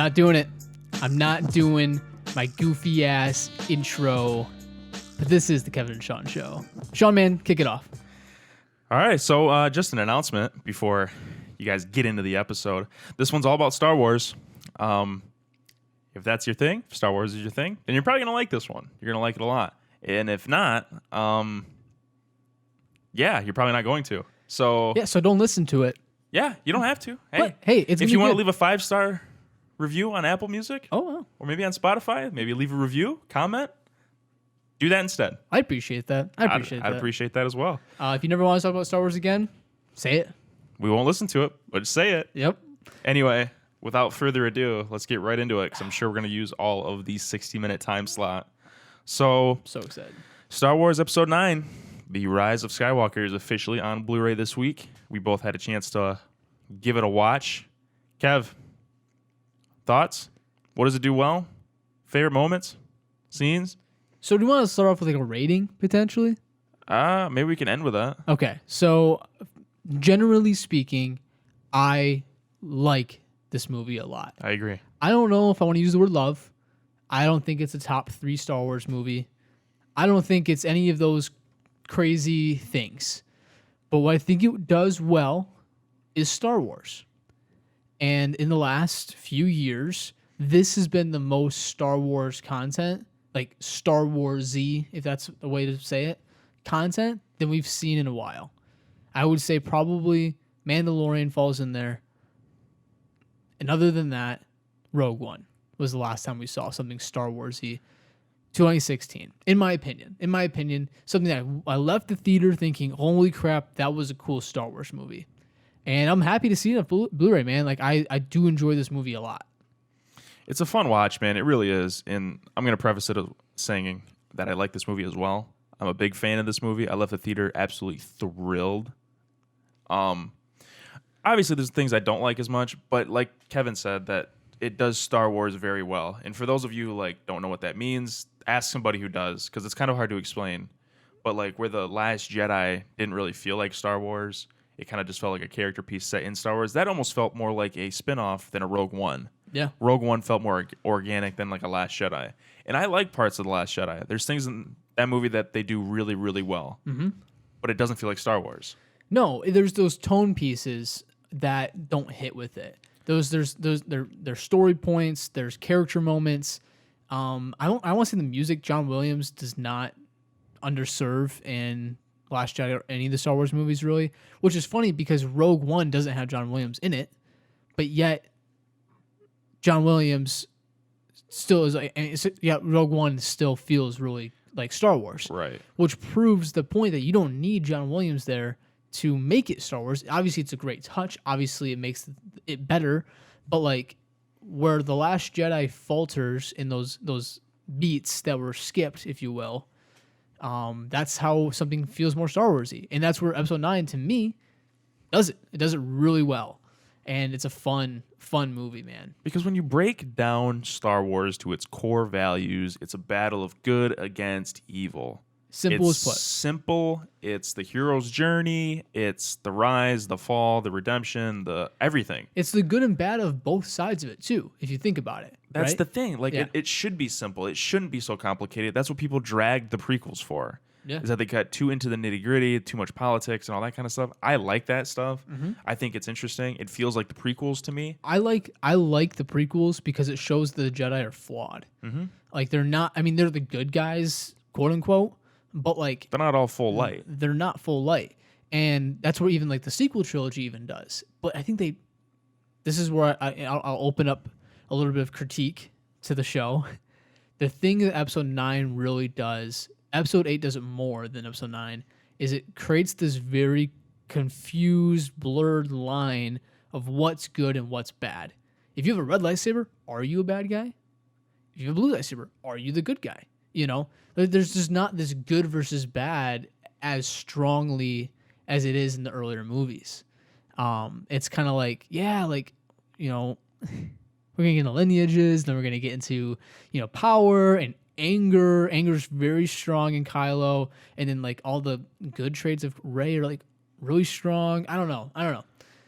not doing it. I'm not doing my goofy ass intro. But this is the Kevin and Sean show. Sean, man, kick it off. All right, so just an announcement before you guys get into the episode. This one's all about Star Wars. If that's your thing, if Star Wars is your thing, then you're probably going to like this one. You're going to like it a lot. And if not, yeah, you're probably not going to. So don't listen to it. Yeah, you don't have to. Hey, but, hey, it's if you want to leave a 5-star review on Apple Music, or maybe on Spotify, maybe leave a review, comment. Do that instead. I appreciate that. I'd appreciate that as well. If you never want to talk about Star Wars again, say it. We won't listen to it, but say it. Yep. Anyway, without further ado, let's get right into it because I'm sure we're going to use all of these 60-minute time slot. So excited. Star Wars Episode 9, The Rise of Skywalker, is officially on Blu-ray this week. We both had a chance to give it a watch. Kev, thoughts? What does it do well? Favorite moments? Scenes? So do you want to start off with like a rating, potentially? Maybe we can end with that. Okay. So generally speaking, I like this movie a lot. I agree. I don't know if I want to use the word love. I don't think it's a top 3 Star Wars movie. I don't think it's any of those crazy things. But what I think it does well is Star Wars. And in the last few years, this has been the most Star Wars content, like Star Wars-y, if that's the way to say it, content than we've seen in a while. I would say probably Mandalorian falls in there. And other than that, Rogue One was the last time we saw something Star Wars-y. 2016, in my opinion, something that I left the theater thinking, holy crap, that was a cool Star Wars movie. And I'm happy to see it on Blu-ray, man. Like, I do enjoy this movie a lot. It's a fun watch, man. It really is. And I'm going to preface it saying that I like this movie as well. I'm a big fan of this movie. I left the theater absolutely thrilled. Obviously, there's things I don't like as much, but like Kevin said, that it does Star Wars very well. And for those of you who don't know what that means, ask somebody who does, because it's kind of hard to explain. But like where The Last Jedi didn't really feel like Star Wars, it kind of just felt like a character piece set in Star Wars. That almost felt more like a spin-off than a Rogue One. Yeah. Rogue One felt more organic than like a Last Jedi. And I like parts of The Last Jedi. There's things in that movie that they do really, really well. Mm-hmm. But it doesn't feel like Star Wars. No, there's those tone pieces that don't hit with it. There's story points, there's character moments. I want to say the music, John Williams does not underserve in Last Jedi or any of the Star Wars movies, really, which is funny because Rogue One doesn't have John Williams in it, but yet John Williams still is Rogue One still feels really like Star Wars. Right. Which proves the point that you don't need John Williams there to make it Star Wars. Obviously, it's a great touch. Obviously, it makes it better, but like where The Last Jedi falters in those beats that were skipped, if you will, that's how something feels more Star Wars-y. And that's where Episode 9, to me, does it. It does it really well. And it's a fun movie, man. Because when you break down Star Wars to its core values, it's a battle of good against evil. Simple as put. Simple. It's the hero's journey. It's the rise, the fall, the redemption, the everything. It's the good and bad of both sides of it, too, if you think about it. That's right? the thing. Like, it should be simple. It shouldn't be so complicated. That's what people drag the prequels for. Yeah. Is that they got too into the nitty-gritty, too much politics and all that kind of stuff. I like that stuff. Mm-hmm. I think it's interesting. It feels like the prequels to me. I like the prequels because it shows the Jedi are flawed. Mm-hmm. Like, they're not... I mean, they're the good guys, quote-unquote, but like they're not all full light. They're not full light, and that's what even like the sequel trilogy even does. But I think this is where I'll open up a little bit of critique to the show. The thing that Episode 9 really does, Episode 8 does it more than Episode 9, is it creates this very confused, blurred line of what's good and what's bad. If you have a red lightsaber, are you a bad guy? If you have a blue lightsaber, are you the good guy? You know, there's just not this good versus bad as strongly as it is in the earlier movies. It's kind of like, we're going to get into lineages, then we're going to get into, power and anger. Anger's very strong in Kylo, and then like all the good traits of Rey are like really strong. I don't know.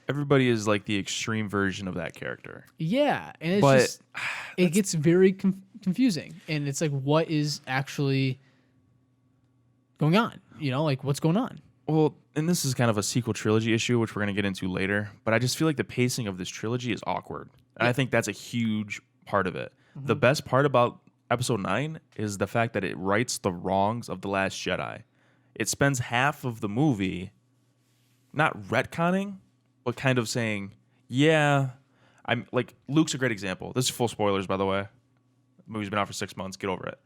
Everybody is like the extreme version of that character. Yeah, and it's But just it gets very confusing, and it's like what is actually going on? Like what's going on? Well, and this is kind of a sequel trilogy issue, which we're going to get into later. But I just feel like the pacing of this trilogy is awkward, and I think that's a huge part of it. The best part about Episode 9 is the fact that it rights the wrongs of The Last Jedi. It spends half of the movie not retconning, but kind of saying, yeah, I'm like, Luke's a great example. This is full spoilers, by the way. The movie's been out for 6 months. Get over it.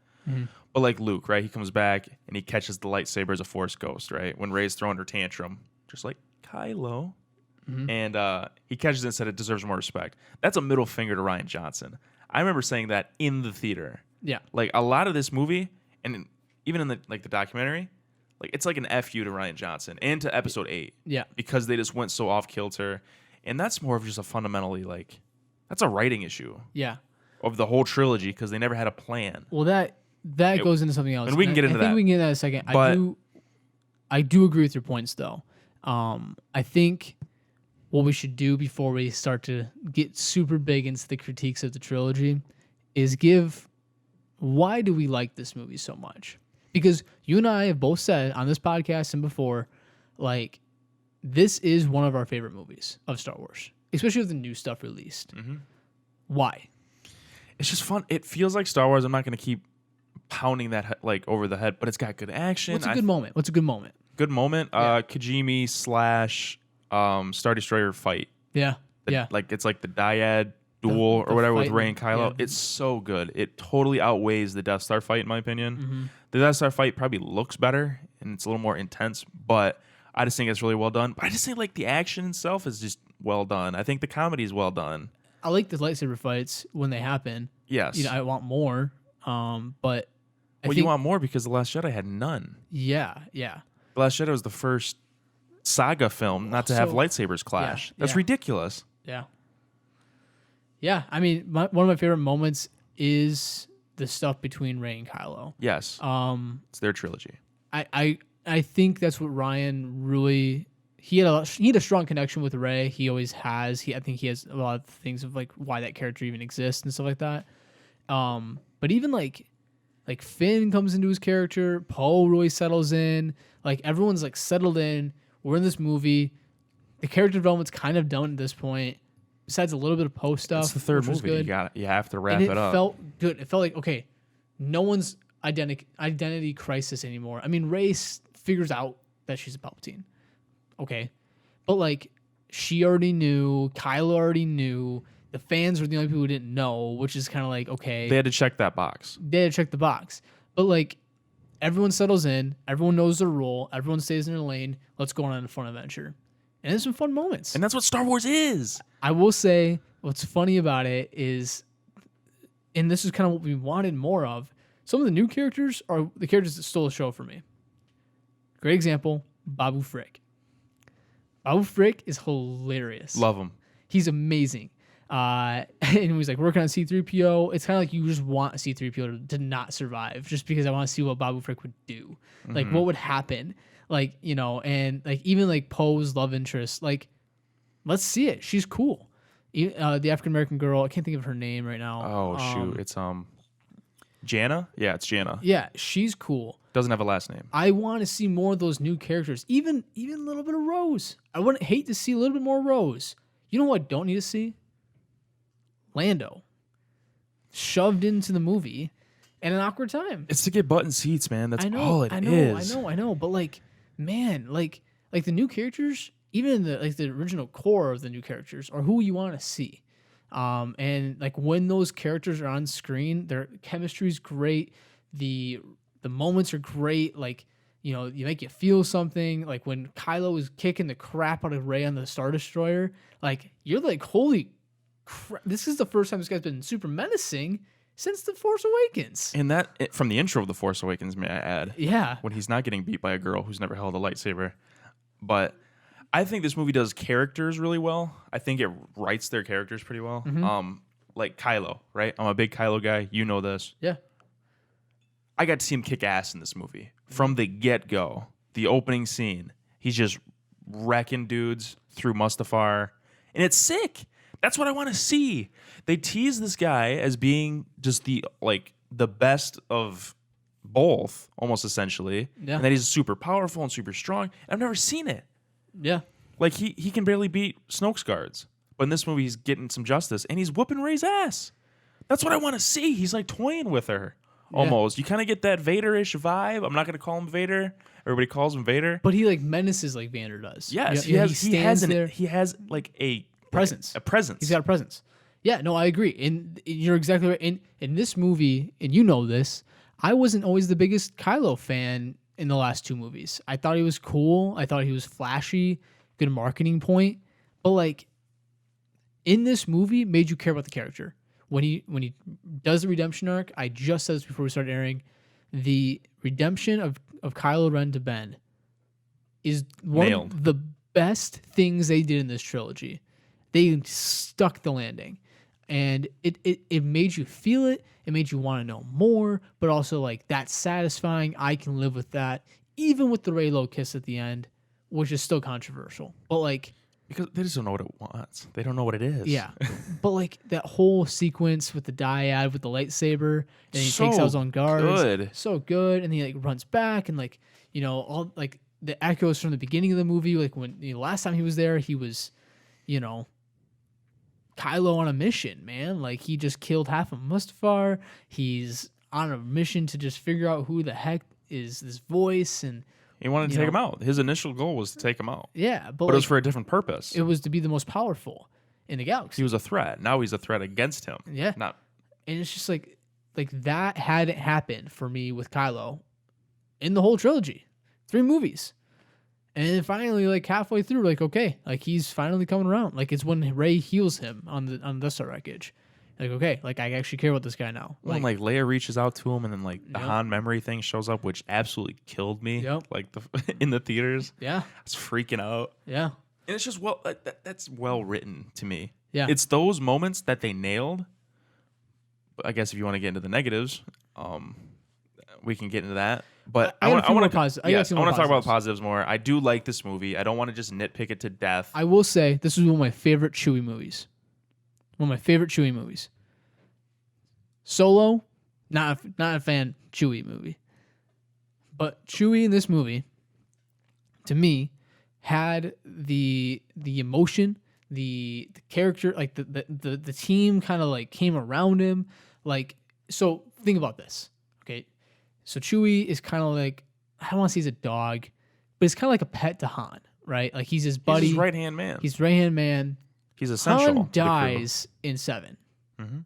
But like Luke, right? He comes back and he catches the lightsaber as a Force ghost, right? When Rey's throwing her tantrum, just like Kylo. And he catches it and said it deserves more respect. That's a middle finger to Rian Johnson. I remember saying that in the theater. Yeah. Like a lot of this movie, and even in the documentary, like it's like an FU to Rian Johnson and to Episode 8. Yeah. Because they just went so off kilter. And that's more of just a fundamentally like, that's a writing issue. Yeah. Of the whole trilogy because they never had a plan. Well, that goes into something else. And we can get into I think that. we can get into that in a second. But I do agree with your points, though. I think what we should do before we start to get super big into the critiques of the trilogy is give why do we like this movie so much? Because you and I have both said on this podcast and before, like, this is one of our favorite movies of Star Wars, especially with the new stuff released. Why? It's just fun. It feels like Star Wars. I'm not going to keep pounding that like over the head, but it's got good action. What's a good moment? What's a good moment? Good moment. Yeah. Kajimi / Star Destroyer fight. Yeah. Yeah. Like it's like the dyad duel or whatever with fight Rey and Kylo. yeah. It's so good. It totally outweighs the Death Star fight in my opinion. The Death Star fight probably looks better and it's a little more intense, but I just think it's really well done. But I just think like the action itself is just well done. I think the comedy is well done. I like the lightsaber fights when they happen. Yes. I want more. But I you think, want more because The Last Jedi had none. Yeah. The Last Jedi was the first saga film not to have lightsabers clash. That's ridiculous. Yeah. Yeah. I mean, one of my favorite moments is the stuff between Rey and Kylo. Yes. It's their trilogy. I think that's what Ryan really. He had a strong connection with Rey. He always has. I think he has a lot of things of like why that character even exists and stuff like that. But even like Finn comes into his character. Poe really settles in. Like everyone's like settled in. We're in this movie. The character development's kind of done at this point. Besides a little bit of Poe stuff. It's the third which was movie. good. You have to wrap And it up. It felt good. It felt like okay, no one's identity crisis anymore. I mean, Rey figures out that she's a Palpatine. Okay. But like she already knew, Kylo already knew, the fans were the only people who didn't know, which is kind of like, okay. They had to check that box. They had to check the box. But like everyone settles in, everyone knows their role, everyone stays in their lane, let's go on a fun adventure. And there's some fun moments. And that's what Star Wars is. I will say what's funny about it is, and this is kind of what we wanted more of, some of the new characters are the characters that stole the show for me. Great example, Babu Frick. Babu Frick is hilarious. Love him. He's amazing. And he's like working on C-3PO. It's kind of like you just want C-3PO to not survive just because I want to see what Babu Frick would do. Like what would happen. Like, and like even like Poe's love interest, like let's see it. She's cool. The African-American girl, I can't think of her name right now. Oh, shoot. It's Jana? Yeah, it's Jana. Yeah, she's cool. Doesn't have a last name. I want to see more of those new characters. Even a little bit of Rose. I wouldn't hate to see a little bit more Rose. You know what I don't need to see? Lando. Shoved into the movie at an awkward time. It's to get button seats, man. That's all it is. I know. But like, man, like the new characters, even the original core of the new characters are who you want to see. And like when those characters are on screen, their chemistry's great. The moments are great. Like, you make you feel something. Like when Kylo is kicking the crap out of Rey on the Star Destroyer, like you're like, holy crap, this is the first time this guy's been super menacing since The Force Awakens. And that from the intro of The Force Awakens, may I add? Yeah. When he's not getting beat by a girl who's never held a lightsaber. But I think this movie does characters really well. I think it writes their characters pretty well. Like Kylo, right? I'm a big Kylo guy. You know this. Yeah. I got to see him kick ass in this movie. From the get-go, the opening scene, he's just wrecking dudes through Mustafar, and it's sick. That's what I want to see. They tease this guy as being just the best of both, almost essentially, and that he's super powerful and super strong. I've never seen it. Yeah, like he can barely beat Snoke's guards, but in this movie he's getting some justice and he's whooping Rey's ass. That's what I want to see. He's like toying with her. Almost. You kind of get that Vader-ish vibe. I'm not going to call him Vader. Everybody calls him Vader. But he like menaces like Vader does. Yes, he stands he has like a presence. A presence. He's got a presence. Yeah, no, I agree. And you're exactly right. In this movie, and you know this, I wasn't always the biggest Kylo fan in the last two movies. I thought he was cool. I thought he was flashy, good marketing point. But like in this movie, made you care about the character. When he does the redemption arc, I just said this before we started airing, the redemption of Kylo Ren to Ben is one of the best things they did in this trilogy. They stuck the landing. And it made you feel it. It made you want to know more, but also like that's satisfying. I can live with that. Even with the Reylo kiss at the end, which is still controversial. But like, because they just don't know what it wants. They don't know what it is. Yeah. But like that whole sequence with the dyad with the lightsaber and he takes out his own guards. Good. So good. And he like runs back and like, you know, all like the echoes from the beginning of the movie, like when last time he was there, he was, Kylo on a mission, man. Like he just killed half of Mustafar. He's on a mission to just figure out who the heck is this voice, and he wanted to take him out. His initial goal was to take him out. Yeah, but it was for a different purpose. It was to be the most powerful in the galaxy. He was a threat. Now he's a threat against him. Yeah. And it's just like that hadn't happened for me with Kylo in the whole trilogy. 3 movies. And then finally, like halfway through, like, okay, like he's finally coming around. Like it's when Rey heals him on the Death Star wreckage. Like, okay, like I actually care about this guy now. When like Leia reaches out to him and then like the Han memory thing shows up, which absolutely killed me. Yep. Like in the theaters. Yeah. I was freaking out. Yeah. And it's just that's well written to me. Yeah. It's those moments that they nailed. But I guess if you want to get into the negatives, we can get into that. But I want to talk about the positives more. I do like this movie. I don't want to just nitpick it to death. I will say this is one of my favorite Chewie movies. One of my favorite Chewie movies. Solo, not a fan Chewie movie. But Chewie in this movie, to me, had the emotion, the character, like the team kind of like came around him. Like, so think about this. Okay. So Chewie is kind of like, I don't want to say he's a dog, but it's kind of like a pet to Han, right? Like he's his buddy. He's his right-hand man. He's right-hand man. He's essential. Han dies in 7. Mm-hmm.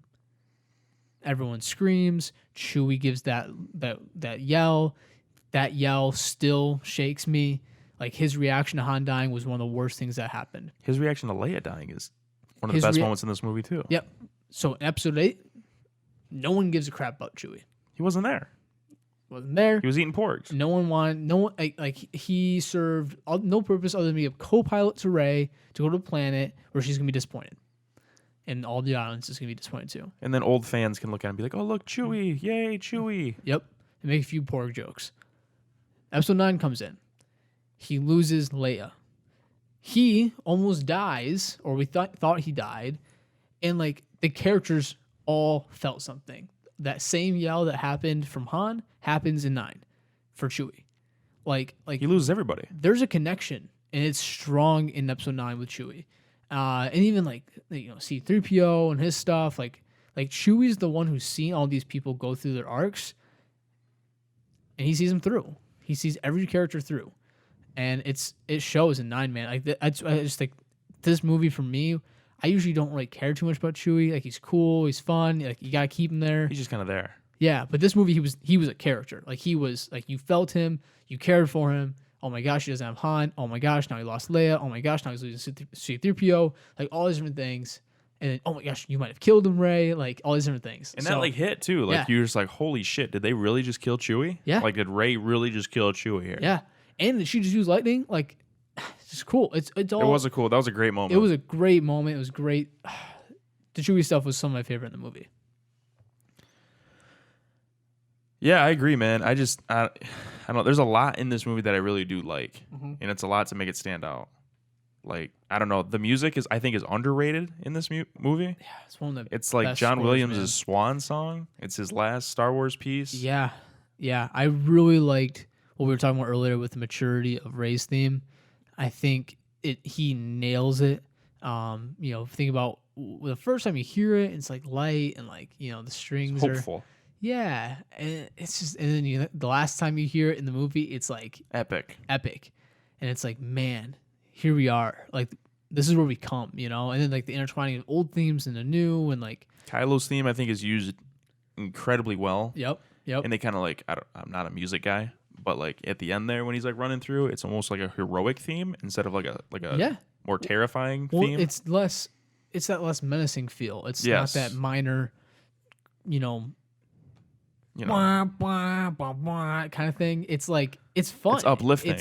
Everyone screams. Chewie gives that yell. That yell still shakes me. Like his reaction to Han dying was one of the worst things that happened. His reaction to Leia dying is one of the best moments in this movie too. Yep. So in episode 8, no one gives a crap about Chewie. He wasn't there. Wasn't there. He was eating porgs. No one he served no purpose other than be a co-pilot to Rey to go to a planet where she's gonna be disappointed, and all the audience is gonna be disappointed too. And then old fans can look at him and be like, "Oh, look, Chewie! Yay, Chewie!" Yep, and make a few porg jokes. Episode 9 comes in. He loses Leia. He almost dies, or we thought he died, and like the characters all felt something. That same yell that happened from Han happens in 9 for Chewie. Like he loses everybody. There's a connection, and it's strong in episode 9 with Chewie. And even like C-3PO and his stuff. Like Chewie's the one who's seen all these people go through their arcs, and he sees them through. He sees every character through, and it shows in 9, man. Like I just think this movie for me. I usually don't really care too much about Chewie. Like he's cool, he's fun. Like you gotta keep him there. He's just kind of there. Yeah, but this movie he was a character. Like he was like you felt him, you cared for him. Oh my gosh, he doesn't have Han. Oh my gosh, now he lost Leia. Oh my gosh, now he's losing C-3PO. Like all these different things. And then, oh my gosh, you might have killed him, Rey. Like all these different things. And that like hit too. Like you're just like, holy shit, did they really just kill Chewie? Yeah. Like did Rey really just kill Chewie here? Yeah. And did she just use lightning? Like it's just cool. It's all. That was a great moment. It was a great moment. It was great. The Chewie stuff was some of my favorite in the movie. Yeah, I agree, man. I don't. There's a lot in this movie that I really do like, Mm-hmm. and it's a lot to make it stand out. Like I don't know, the music I think is underrated in this movie. Yeah, it's one of the It's like best John scores, Williams' man. swan song. It's his last Star Wars piece. Yeah, yeah. I really liked what we were talking about earlier with the maturity of Ray's theme. I think he nails it. Think about the first time you hear it, it's like light and like the strings are Hopeful, yeah, and it's just and then the last time you hear it in the movie, it's like epic. epic, and it's like man, here we are, like this is where we come, and then like the intertwining of old themes and the new, and like Kylo's theme I think is used incredibly well. yep. And they kind of like I'm not a music guy, but like at the end there when he's like running through, it's almost like a heroic theme instead of like a Yeah. more terrifying Well, theme. it's that less menacing feel. It's Yes. not that minor, You know, wah, wah, wah, wah, kind of thing. It's like it's fun. It's uplifting.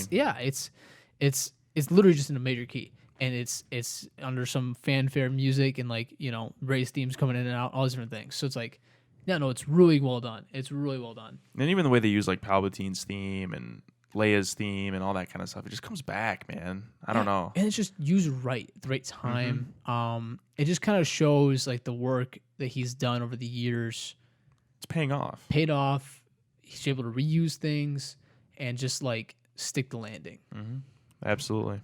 It's literally just in a major key, and it's under some fanfare music and like Ray's themes coming in and out, all these different things. So it's like, yeah, no, it's really well done. It's really well done. and even the way they use like Palpatine's theme and Leia's theme and all that kind of stuff, it just comes back, man. I don't know. And it's just used right at the right time. Mm-hmm. It just kind of shows like the work that he's done over the years It's paying off. paid off. He's able to reuse things and just like stick the landing. Mm-hmm. Absolutely.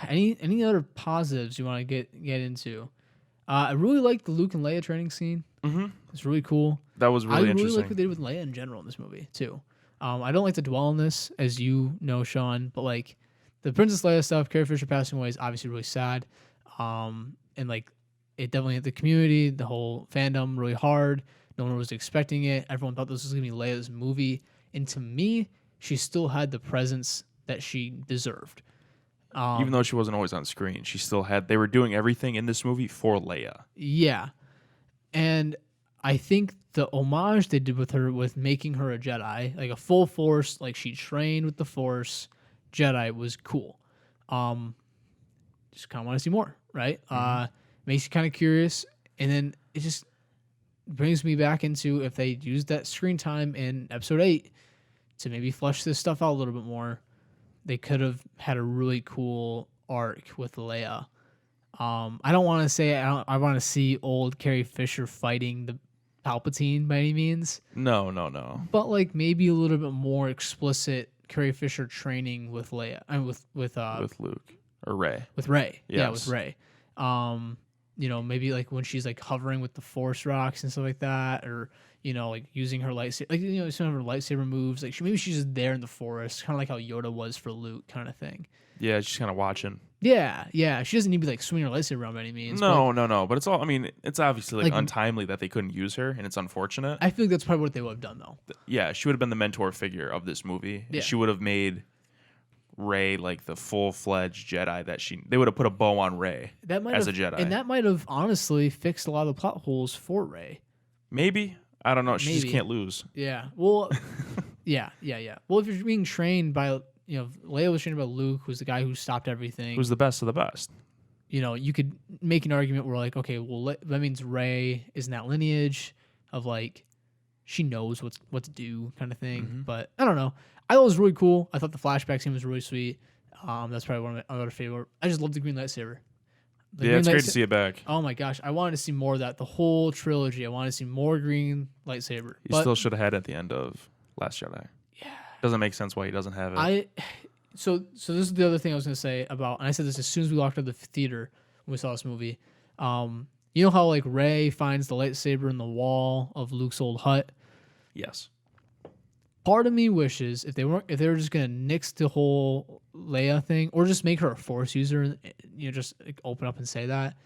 Any other positives you want to get into? I really like the Luke and Leia training scene. Mm-hmm. It's really cool. That was really I really interesting. like what they did with Leia in general in this movie too. I don't like to dwell on this, as you know, Sean, but like the Princess Leia stuff, Carrie Fisher passing away is obviously really sad. And like it definitely hit the community, the whole fandom really hard. No one was expecting it. Everyone thought this was gonna be Leia's movie, and to me, she still had the presence that she deserved. Even though she wasn't always on screen, she still had. They were doing everything in this movie for Leia. Yeah, and I think the homage they did with her, with making her a Jedi, like a full Force, like she trained with the Force Jedi, was cool. Just kind of want to see more, right? Makes you kind of curious, and then it just brings me back into if they used that screen time in Episode 8 to maybe flesh this stuff out a little bit more, they could have had a really cool arc with Leia. I don't want to say I want to see old Carrie Fisher fighting the Palpatine by any means, No. but like maybe a little bit more explicit Carrie Fisher training with Leia and with Luke or Rey. with Rey. Yeah, Yes. with Rey. Maybe like when she's like hovering with the Force rocks and stuff like that, or like using her lightsaber, like some of her lightsaber moves. Like maybe she's just there in the forest, kind of like how Yoda was for Luke, kind of thing. Yeah, she's kind of watching. Yeah. She doesn't need to be like swinging her lightsaber around by any means. No. But it's all. I mean, it's obviously like Like- untimely that they couldn't use her, and it's unfortunate. I feel like that's probably what they would have done though. Yeah, she would have been the mentor figure of this movie. Yeah. She would have made Rey like the full-fledged Jedi that they would have put a bow on Rey That might as have, a Jedi. and that might have honestly fixed a lot of the plot holes for Rey. Maybe. I don't know. She just Maybe. can't lose. Yeah. Well, yeah. Well, if you're being trained by, Leia was trained by Luke, who's the guy who stopped everything. Who's the best of the best? You could make an argument where like, okay, well, that means Rey is in that lineage of like, she knows what to do, kind of thing. Mm-hmm. But I don't know. I thought it was really cool. I thought the flashback scene was really sweet. That's probably one of my other favorite. I just love the green lightsaber. The Yeah, green it's great to see it back. Oh my gosh, I wanted to see more of that. The whole trilogy. I wanted to see more green lightsaber. He still should have had it at the end of Last Jedi. Yeah. Doesn't make sense why he doesn't have it. So this is the other thing I was gonna say about, and I said this as soon as we walked out of the theater when we saw this movie. You know how like Rey finds the lightsaber in the wall of Luke's old hut. Yes. Part of me wishes if they were just gonna nix the whole Leia thing, or just make her a Force user, just like, open up and say that,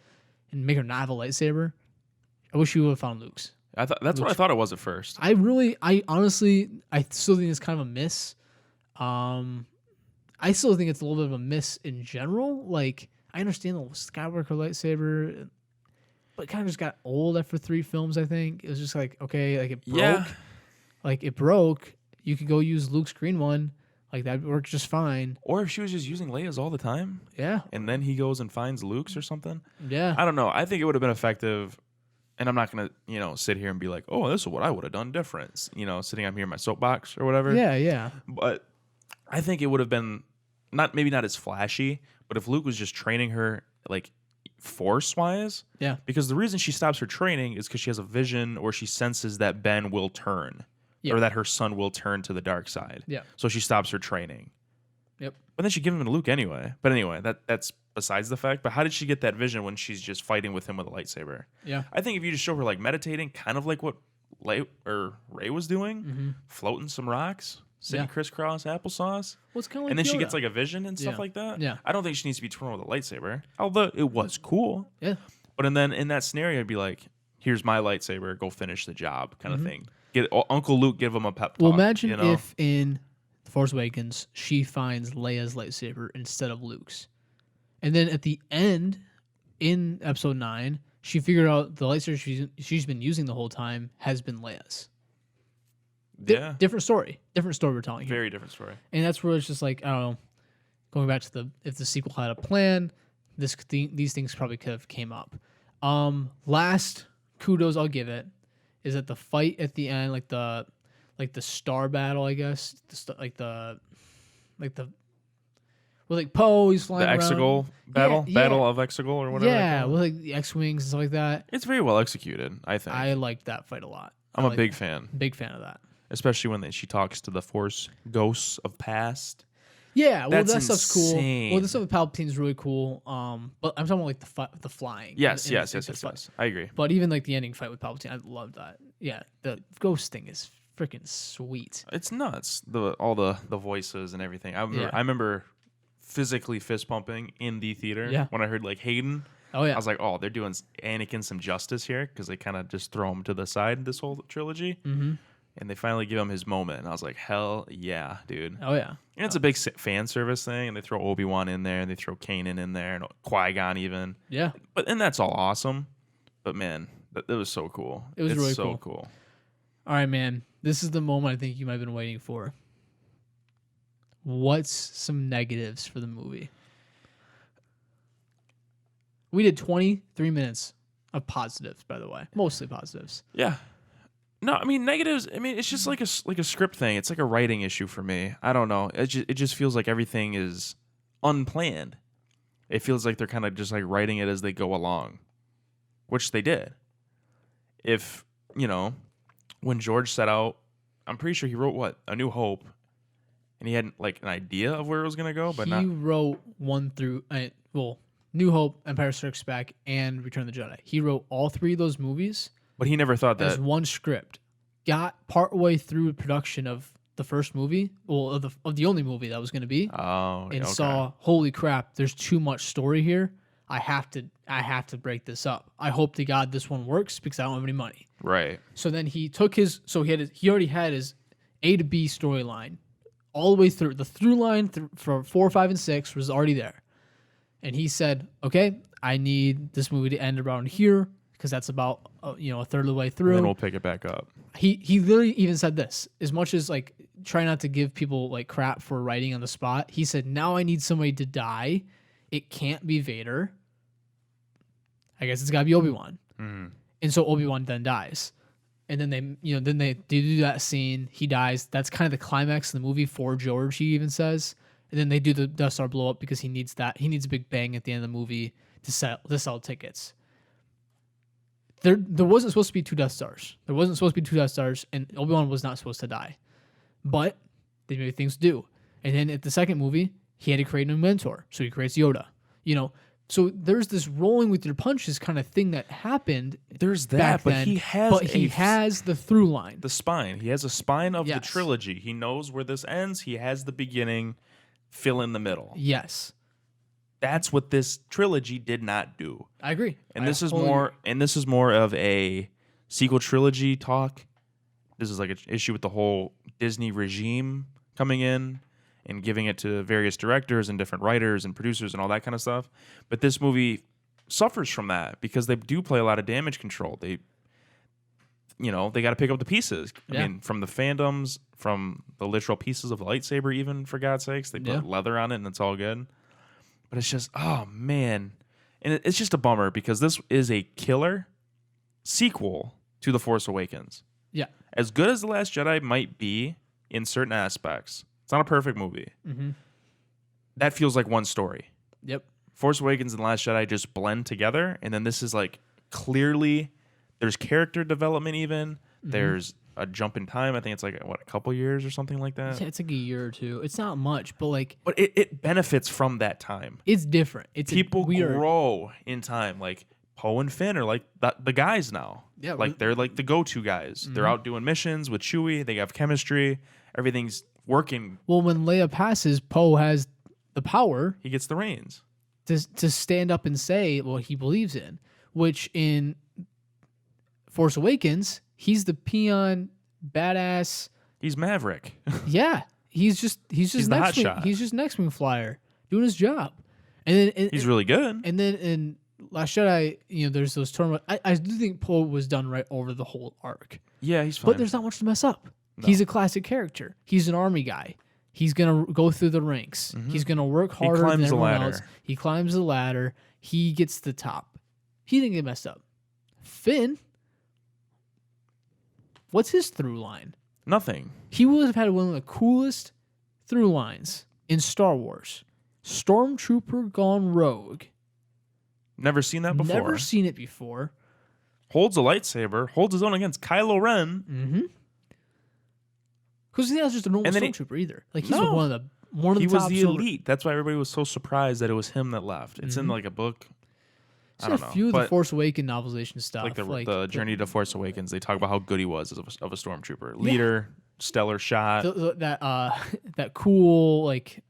and make her not have a lightsaber. I wish you would have found Luke's. That's what I thought it was at first. I honestly, I still think it's kind of a miss. I still think it's a little bit of a miss in general. Like, I understand the Skywalker lightsaber, but it kind of just got old after 3 films, I think. It was just like, okay, like it broke. Yeah. Like, it broke. You could go use Luke's green one. Like, that worked just fine. Or if she was just using Leia's all the time, Yeah. and then he goes and finds Luke's or something. Yeah. I don't know. I think it would have been effective and I'm not gonna, sit here and be like, oh, this is what I would have done different. Sitting up here in my soapbox or whatever. Yeah. But I think it would have been maybe not as flashy, but if Luke was just training her like force wise, Yeah. because the reason she stops her training is because she has a vision or she senses that Ben will turn or that her son will turn to the dark side. Yeah. So she stops her training. Yep. But then she gives him to Luke anyway. But anyway, that's besides the fact. But how did she get that vision when she's just fighting with him with a lightsaber? Yeah. I think if you just show her like meditating, kind of like what Ray was doing, floating some rocks, sitting crisscross applesauce. Well, it's kind of like and then Yoda. she gets like a vision and stuff like that. Yeah. I don't think she needs to be twirling with a lightsaber, although it was cool. Yeah. But then in that scenario, it'd be like, here's my lightsaber, go finish the job kind of thing. Get Uncle Luke, give him a pep talk. Well, imagine if in The Force Awakens, she finds Leia's lightsaber instead of Luke's. And then at the end, in Episode 9, she figured out the lightsaber she's been using the whole time has been Leia's. Different story. Different story we're telling here. Very different story. And that's where it's just like, I don't know, going back to if the sequel had a plan, these things probably could have came up. Last kudos I'll give it is that the fight at the end, like the star battle, I guess, with Poe, he's flying around. The Exegol battle, Battle of Exegol or whatever. Yeah, with like the X-wings and stuff like that. It's very well executed, I think. I liked that fight a lot. I'm a big fan. Big fan of that. Especially when she talks to the Force ghosts of past. Yeah, well, That's that stuff's cool. insane. Well, the stuff with Palpatine's really cool. But I'm talking about like the flying. Yes. Fight. I agree. But even like the ending fight with Palpatine, I love that. Yeah, the ghost thing is freaking sweet. It's nuts. All the voices and everything. I remember physically fist pumping in the theater when I heard like Hayden. Oh yeah, I was like, oh, they're doing Anakin some justice here because they kind of just throw him to the side this whole trilogy. Mm-hmm. And they finally give him his moment. And I was like, hell yeah, dude. Oh, yeah. And it's a big fan service thing. And they throw Obi-Wan in there. And they throw Kanan in there. And Qui-Gon even. Yeah. And that's all awesome. But, man, that was so cool. It was really so cool. All right, man. This is the moment I think you might have been waiting for. What's some negatives for the movie? We did 23 minutes of positives, by the way. Mostly positives. Yeah. No, I mean negatives. I mean it's just like a script thing. It's like a writing issue for me. I don't know. It just feels like everything is unplanned. It feels like they're kind of just like writing it as they go along, which they did. If when George set out, I'm pretty sure he wrote A New Hope, and he had like an idea of where it was gonna go, but he wrote 1 through New Hope, Empire Strikes Back, and Return of the Jedi. He wrote all 3 of those movies. But he never thought that as one script. Got partway through production of the first movie, of the only movie that was going to be. Oh, and saw, holy crap, there's too much story here. I have to break this up. I hope to God this one works because I don't have any money. Right. So then he took he already had his A to B storyline all the way through. The through line for 4, 5, and 6 was already there. And he said, okay, I need this movie to end around here, because that's about a third of the way through. And then we'll pick it back up. He literally even said this. As much as like try not to give people like crap for writing on the spot, he said, "Now I need somebody to die. It can't be Vader. I guess it's got to be Obi-Wan." Mm. And so Obi-Wan then dies, and then they do that scene. He dies. That's kind of the climax of the movie for George. He even says, and then they do the Death Star blow up because he needs that. He needs a big bang at the end of the movie to sell tickets. There wasn't supposed to be 2 Death Stars. There wasn't supposed to be 2 Death Stars, and Obi-Wan was not supposed to die. But they made things do. And then at the second movie, he had to create a new mentor. So he creates Yoda. So there's this rolling with your punches kind of thing that happened. There's that, back but then, he has the through line. The spine. He has a spine of the Yes. trilogy. He knows where this ends. He has the beginning. Fill in the middle. Yes. That's what this trilogy did not do. I agree. And this is more of a sequel trilogy talk. This is like an issue with the whole Disney regime coming in and giving it to various directors and different writers and producers and all that kind of stuff. But this movie suffers from that because they do play a lot of damage control. They got to pick up the pieces. Yeah. I mean, from the fandoms, from the literal pieces of the lightsaber, even for God's sakes, they put leather on it and it's all good. But it's just, oh man. And it's just a bummer because this is a killer. sequel to The Force Awakens. Yeah. As good as The Last Jedi might be in certain aspects, it's not a perfect movie. Mm-hmm. That feels like one story. Yep. Force Awakens and The Last Jedi just blend together, and then this is like clearly there's character development even. Mm-hmm. There's a jump in time. I think it's like, what, a couple years or something like that? Yeah, it's like a year or two. It's not much, but like But it benefits from that time. it's different. It's People we are grow in time. Like Poe and Finn are like the guys now. Yeah, like they're like the go-to guys. They're out doing missions with Chewie. They have chemistry. Everything's working. Well, when Leia passes, Poe has the power He gets the reins. to stand up and say what he believes in, which in Force Awakens, he's the peon badass. He's Maverick. Yeah, he's just the next wing, hotshot. he's just next wing flyer doing his job, and then He's really good. and then in Last Jedi, there's those tournaments. I do think Poe was done right over the whole arc, Yeah, he's fine. but there's not much to mess up. No. He's a classic character. He's an army guy. He's gonna go through the ranks. He's gonna work harder than climbs the everyone ladder. else. He climbs the ladder. He gets the top. He didn't get messed up. Finn, what's his through line? Nothing. He would have had one of the coolest through lines in Star Wars. Stormtrooper gone rogue. Never seen that before. Never seen it before. Holds a lightsaber. Holds his own against Kylo Ren. Mm-hmm. Because he's not just a normal And then stormtrooper either. Like he's No. one of the He top was the storm- elite. That's why everybody was so surprised that it was him that left. It's in like a book. I There's don't know. a few of the But Force Awakens novelization stuff. like the Journey to Force Awakens, they talk about how good he was of a stormtrooper. Leader, stellar shot. that cool, like,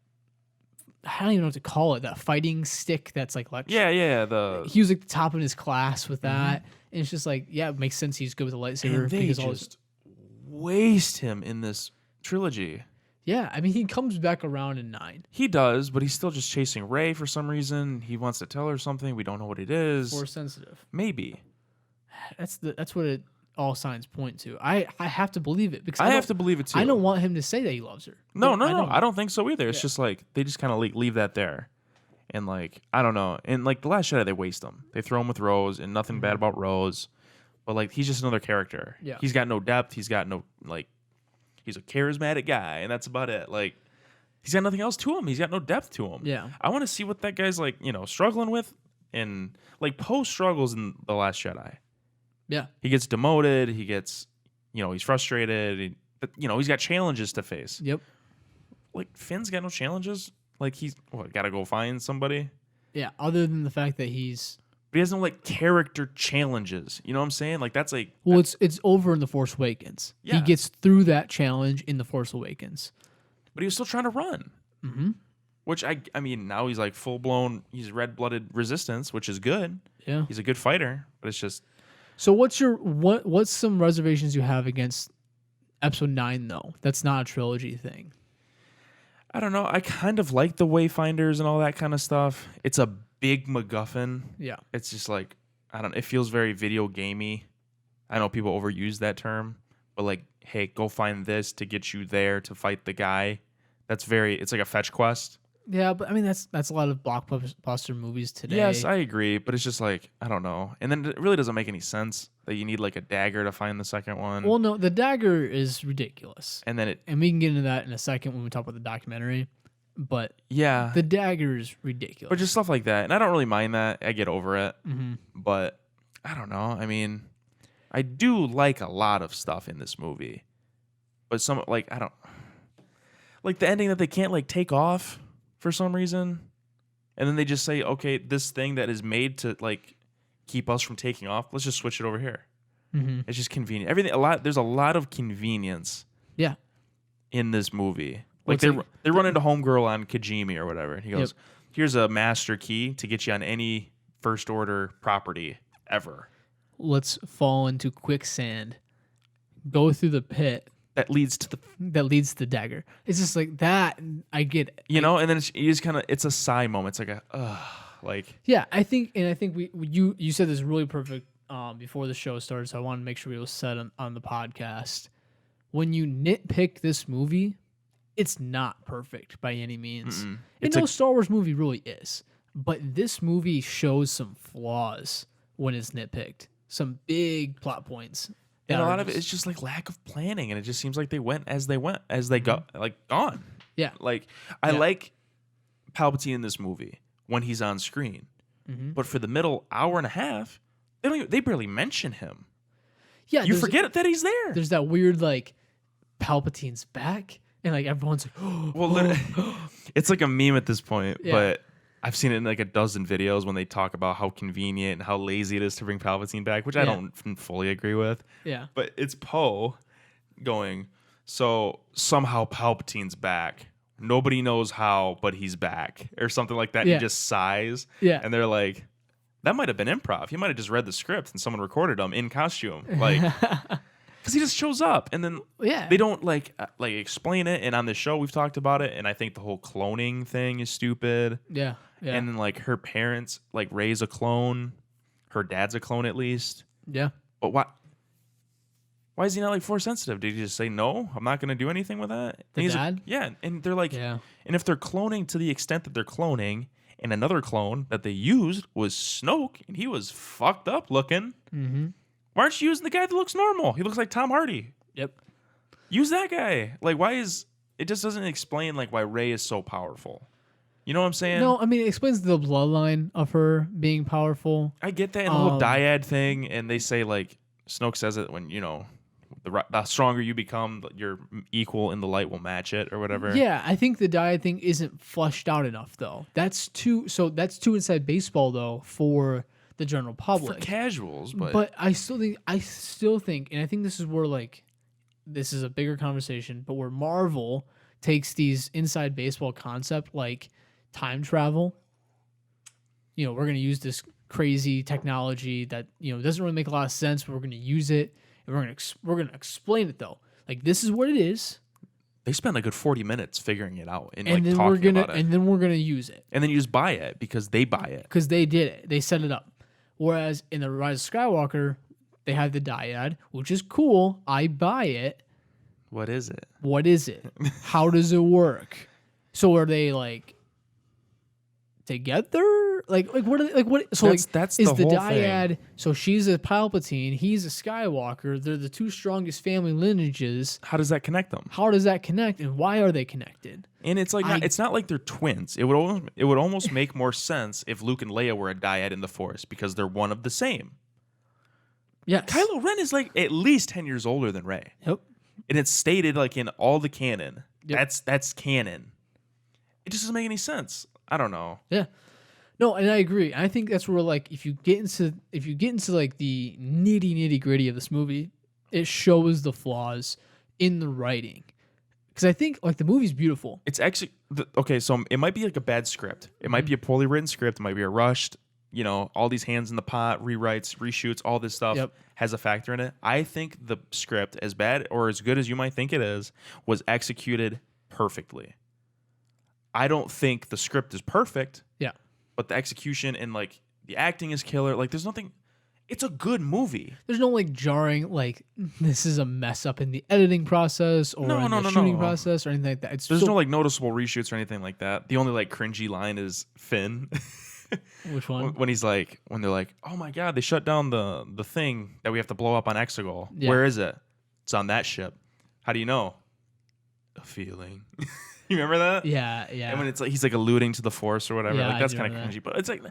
I don't even know what to call it. That fighting stick that's like electric. Yeah. He was like the top in his class with that. And it's just like, yeah, it makes sense he's good with a lightsaber. And they because all just waste him in this trilogy. yeah, I mean, he comes back around in 9. He does, but he's still just chasing Rey for some reason. He wants to tell her something. We don't know what it is. Force sensitive. Maybe. That's what it all signs point to. I have to believe it because I have to believe it too. I don't want him to say that he loves her. No. don't. I don't think so either. It's Yeah. just like they just kind of leave that there, and like I don't know. And like the Last Jedi, they waste him. They throw him with Rose, and nothing bad about Rose, but like he's just another character. Yeah. He's got no depth. He's got no like. He's a charismatic guy, and that's about it. Like he's got nothing else to him. He's got no depth to him. Yeah. I want to see what that guy's like. Struggling with, and like Poe struggles in the Last Jedi. Yeah. He gets demoted. He gets, he's frustrated. He's got challenges to face. Yep. Like Finn's got no challenges. Like he's got to go find somebody. Yeah. Other than the fact that he's But he has no like character challenges. You know what I'm saying? Like that's like well, it's over in the Force Awakens. Yeah. He gets through that challenge in the Force Awakens. but he was still trying to run. Mm-hmm. Which I mean now he's like full blown. He's red-blooded resistance, which is good. Yeah. He's a good fighter, but it's just So what's some reservations you have against Episode 9 though? That's not a trilogy thing. I don't know. I kind of like the Wayfinders and all that kind of stuff. It's a big MacGuffin. Yeah. It's just like it feels very video gamey. I know people overuse that term, but like, hey, go find this to get you there to fight the guy. It's like a fetch quest. Yeah, but I mean that's a lot of blockbuster movies today. Yes, I agree, but it's just like, I don't know. And then it really doesn't make any sense that you need like a dagger to find the second one. Well, no, the dagger is ridiculous. And then And we can get into that in a second when we talk about the documentary. But yeah. the dagger is ridiculous. But just stuff like that. And I don't really mind that. I get over it. Mm-hmm. But I don't know. I mean, I do like a lot of stuff in this movie. But some, like, I don't. Like the ending that they can't, like, take off for some reason. And then they just say, okay, this thing that is made to, like, keep us from taking off, let's just switch it over here. Mm-hmm. It's just convenient. There's a lot of convenience Yeah. in this movie. Well, Like they run into Homegirl on Kijimi or whatever. And he goes, here's a master key to get you on any First Order property ever. Let's fall into quicksand. Go through the pit That leads to the dagger. It's just like that. I get it. and then it's a sigh moment. It's like like. Yeah, I think you said this really perfect before the show started, so I wanted to make sure we was said on the podcast. When you nitpick this movie, it's not perfect by any means. Mm-mm. And no Star Wars movie really is. But this movie shows some flaws when it's nitpicked. some big plot points. And that a are lot of it is just like lack of planning, and it just seems like they went as they got like gone. Yeah. Like I Yeah. like Palpatine in this movie when he's on screen, but for the middle hour and a half, they barely mention him. Yeah, You forget that he's there. There's that weird like Palpatine's back, and like everyone's like, Well, literally, it's like a meme at this point, Yeah. but I've seen it in like a dozen videos when they talk about how convenient and how lazy it is to bring Palpatine back, which I don't fully agree with. yeah, But it's Poe going, so somehow Palpatine's back. Nobody knows how, but he's back, or something like that. Yeah. He just sighs. Yeah. And they're like, that might have been improv. He might have just read the script and someone recorded him in costume. Like, because he just shows up and then Yeah. they don't like explain it. And on this show, we've talked about it. And I think the whole cloning thing is stupid. yeah, yeah, And then like her parents like raise a clone. Her dad's a clone at least. yeah. But why is he not like force sensitive? Did he just say no? I'm not going to do anything with that. The And he's dad? yeah, and they're like, Yeah. and if they're cloning to the extent that they're cloning, and another clone that they used was Snoke, and he was fucked up looking. Mm-hmm. Why aren't you using the guy that looks normal? He looks like Tom Hardy. Yep. Use that guy. Like, why is it just doesn't explain like why Rey is so powerful? You know what I'm saying? No, I mean it explains the bloodline of her being powerful. I get that in the whole dyad thing, and they say like Snoke says it when the stronger you become, your equal in the light will match it or whatever. Yeah, I think the diet thing isn't fleshed out enough though. That's too inside baseball though for the general For public. casuals, But I still think, and I think this is where like this is a bigger conversation, but where Marvel takes these inside baseball concept like time travel. We're going to use this crazy technology that doesn't really make a lot of sense, but we're going to use it, and we're going to explain it though. Like this is what it is, they spend a good 40 minutes figuring it out and, and like then talking about it. and then we're gonna use it And then you just buy it because they buy it. because they did it. They set it up. Whereas in the Rise of Skywalker, they have the dyad, which is cool. I buy it. What is it? What is it? How does it work? So are they like together? Like what? Are they, like what? So That's is the the whole dyad? thing. So she's a Palpatine. He's a Skywalker. They're the two strongest family lineages. How does that connect them? How does that connect? And why are they connected? And it's like it's not like they're twins. It would almost make more sense if Luke and Leia were a dyad in the Force because they're one of the same. Yes. Kylo Ren is like at least 10 years older than Rey. Yep. And it's stated like in all the canon. Yep. That's canon. It just doesn't make any sense. I don't know. Yeah. No, and I agree. I think that's where like if you get into like the nitty gritty of this movie, it shows the flaws in the writing. Because I think like the movie's beautiful. It's actually okay. So it might be like a bad script. It might be a poorly written script. It might be a rushed. All these hands in the pot, rewrites, reshoots, all this stuff has a factor in it. I think the script, as bad or as good as you might think it is, was executed perfectly. I don't think the script is perfect. Yeah. But the execution and like the acting is killer. Like there's nothing. It's a good movie. There's no like jarring like this is a mess up in the editing process or in the shooting process or anything like that. There's no like noticeable reshoots or anything like that. The only like cringy line is Finn. Which one? when they're like, oh my god, they shut down the thing that we have to blow up on Exegol. Yeah. Where is it? It's on that ship. How do you know? A feeling. You remember that? Yeah, yeah. And when it's like he's like alluding to the Force or whatever, Yeah, like I that's do kind of remember cringy, but it's like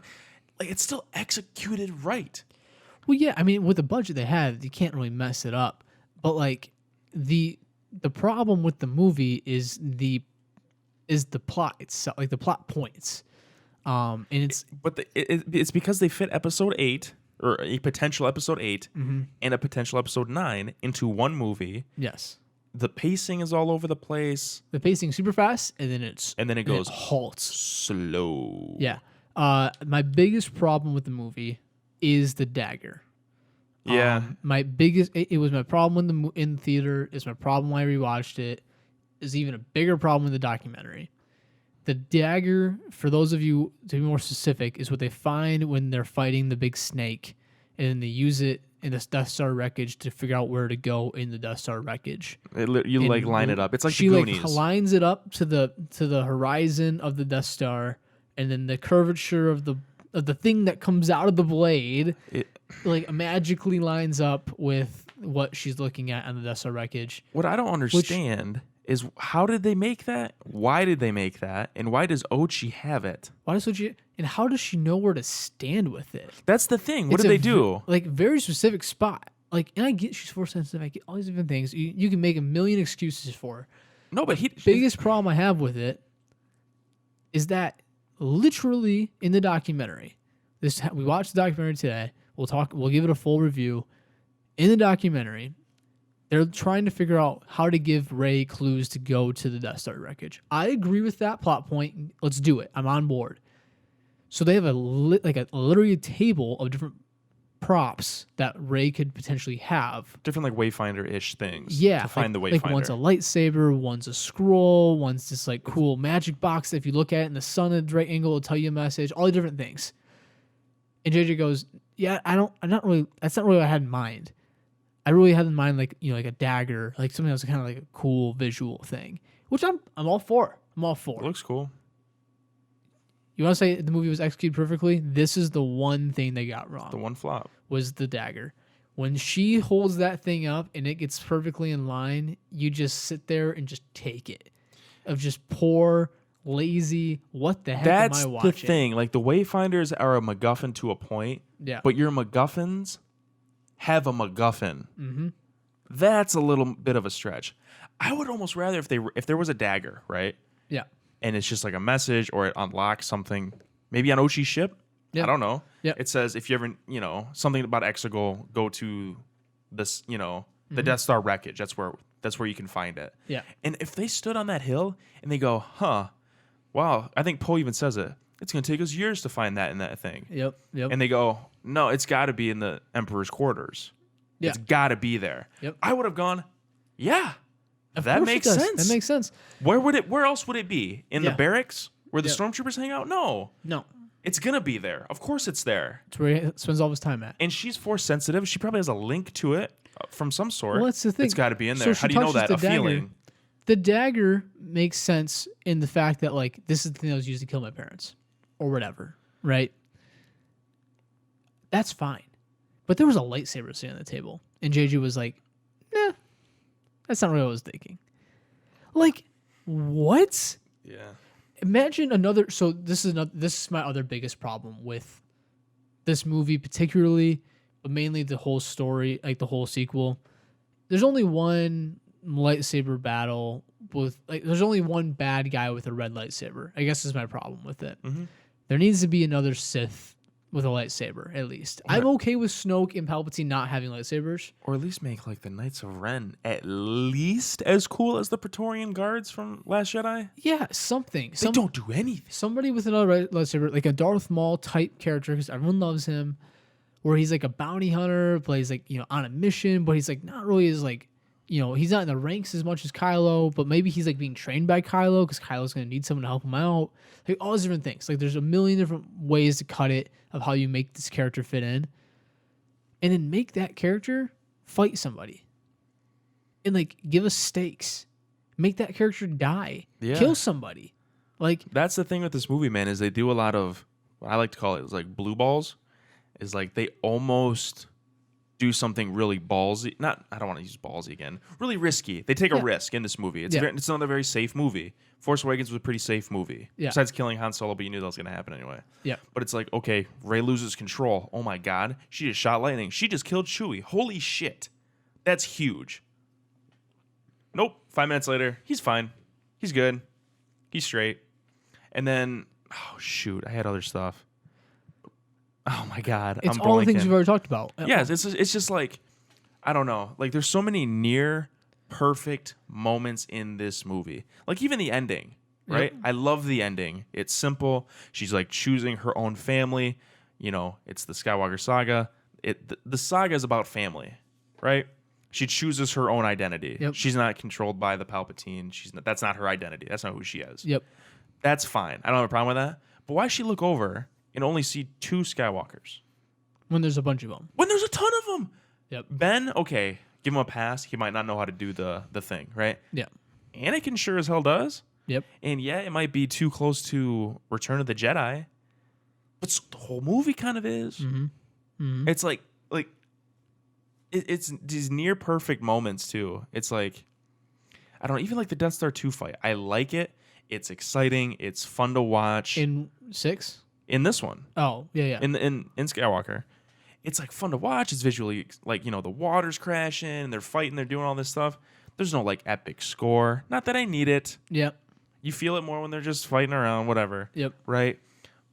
it's still executed right. Well, yeah, I mean, with the budget they have, you can't really mess it up. But like the problem with the movie is the plot itself, like the plot points. And It's because they fit episode 8 or a potential episode 8 Mm-hmm. and a potential episode 9 into one movie. yes, The pacing is all over the place. the pacing super fast, and then it goes halts. slow. Yeah. My biggest problem with the movie is the dagger. Yeah. My biggest it was my problem in the theater. It's my problem when I rewatched it. Is even a bigger problem in the documentary. The dagger, for those of you to be more specific, is what they find when they're fighting the big snake, and then they use it in the Death Star wreckage to figure out where to go in the Death Star wreckage. You like line it up. It's like she the Goonies. like lines it up to the horizon of the Death Star, and then the curvature of the of the thing that comes out of the blade, It, like magically lines up with what she's looking at on the Death Star wreckage. what I don't understand is how did they make that? Why did they make that? And why does Ochi have it? Why does she? And how does she know where to stand with it? That's the thing. What It's did a they do? Like very specific spot. Like, and I get she's force sensitive. I get all these different things. You can make a million excuses for her. No, but Biggest problem I have with it is that literally in the documentary, we watched the documentary today. We'll give it a full review. In the documentary, they're trying to figure out how to give Rey clues to go to the Death Star wreckage. I agree with that plot point. Let's do it. I'm on board. So they have literally a table of different props that Rey could potentially have. different like Wayfinder-ish things. Yeah, to find the Wayfinder. like one's a lightsaber, one's a scroll, one's this like cool magic box that if you look at it in the sun at the right angle, it'll tell you a message. All the different things. And JJ goes, "Yeah, I'm not really. That's not really what I had in mind. I really had in mind like like a dagger, like something that was kind of like a cool visual thing, which I'm all for. I'm all for. It looks cool. You want to say the movie was executed perfectly? This is the one thing they got wrong. The one flop. Was the dagger. When she holds that thing up and it gets perfectly in line, you just sit there and just take it. Of just poor, lazy, what the heck That's am I watching? the thing. Like the Wayfinders are a MacGuffin to a point. Yeah. But your MacGuffins have a MacGuffin. Mm-hmm. That's a little bit of a stretch. I would almost rather if there was a dagger, right? Yeah. And it's just like a message or it unlocks something, maybe on Oshi's ship. Yeah. I don't know. Yeah. It says if you ever, something about Exegol, go to this, the Death Star wreckage. That's where you can find it. Yeah. And if they stood on that hill and they go, wow, I think Poe even says it. It's going to take us years to find that in that thing. Yep. And they go, no, it's got to be in the Emperor's quarters. Yeah. It's got to be there. Yep. I would have gone, yeah. Of That course it makes does. sense. That makes sense. Where else would it be? In the Yeah. barracks where the Yep. stormtroopers hang out? No. No. It's going to be there. Of course it's there. It's where he spends all his time at. And she's force sensitive. She probably has a link to it from some sort. Well, that's the thing. It's got to be in So there. she How do you know touches that? the A dagger. feeling. The dagger makes sense in the fact that like this is the thing that was used to kill my parents or whatever, right? That's fine. But there was a lightsaber sitting on the table and JJ was like, "Nah. That's not what I was thinking." Like, what? Yeah. Imagine another so this is my other biggest problem with this movie particularly, but mainly the whole story, like the whole sequel. There's only one lightsaber battle with there's only one bad guy with a red lightsaber. I guess is my problem with it. Mm-hmm. There needs to be another Sith with a lightsaber at least. I'm okay with Snoke and Palpatine not having lightsabers. Or at least make like the Knights of Ren at least as cool as the Praetorian Guards from Last Jedi. Yeah, something. They don't do anything. Somebody with another lightsaber, like a Darth Maul type character, because everyone loves him, where he's like a bounty hunter, but he's like, on a mission, but he's like not really as like, he's not in the ranks as much as Kylo, but maybe he's like being trained by Kylo because Kylo's going to need someone to help him out. Like all these different things. Like there's a million different ways to cut it of how you make this character fit in. And then make that character fight somebody. And like give us stakes. Make that character die. Yeah. Kill somebody. Like That's the thing with this movie, man, is they do a lot of what I like to call it is like blue balls. Is like they almost do something really ballsy. I don't want to use ballsy again. Really risky. They take a risk in this movie. It's it's another very safe movie. Force Awakens was a pretty safe movie. Yeah. Besides killing Han Solo, but you knew that was going to happen anyway. Yeah. But it's like, okay, Rey loses control. Oh my God. She just shot lightning. She just killed Chewie. Holy shit. That's huge. Nope. 5 minutes later, he's fine. He's good. He's straight. And then, oh shoot, I had other stuff. Oh my God. it's I'm all the blanking. things we've already talked about. Yes, it's just like, I don't know. Like there's so many near perfect moments in this movie. Like even the ending, right? Yep. I love the ending. It's simple. She's like choosing her own family. It's the Skywalker saga. The saga is about family, right? She chooses her own identity. Yep. She's not controlled by the Palpatine. That's not her identity. That's not who she is. Yep. That's fine. I don't have a problem with that. But why she look over and only see 2 Skywalkers When there's a bunch of them. when there's a ton of them? Yep. Ben, okay, give him a pass. He might not know how to do the thing, right? Yeah. Anakin sure as hell does. Yep. And yeah, it might be too close to Return of the Jedi, but the whole movie kind of is. It's like it's these near perfect moments too. It's like, I don't know, even like the Death Star 2 fight. I like it. It's exciting. It's fun to watch. In 6? In this one. Oh, yeah. In Skywalker. It's like fun to watch. It's visually like, you know, the water's crashing and they're fighting, they're doing all this stuff. There's no like epic score. Not that I need it. Yep. You feel it more when they're just fighting around, whatever. Yep. Right?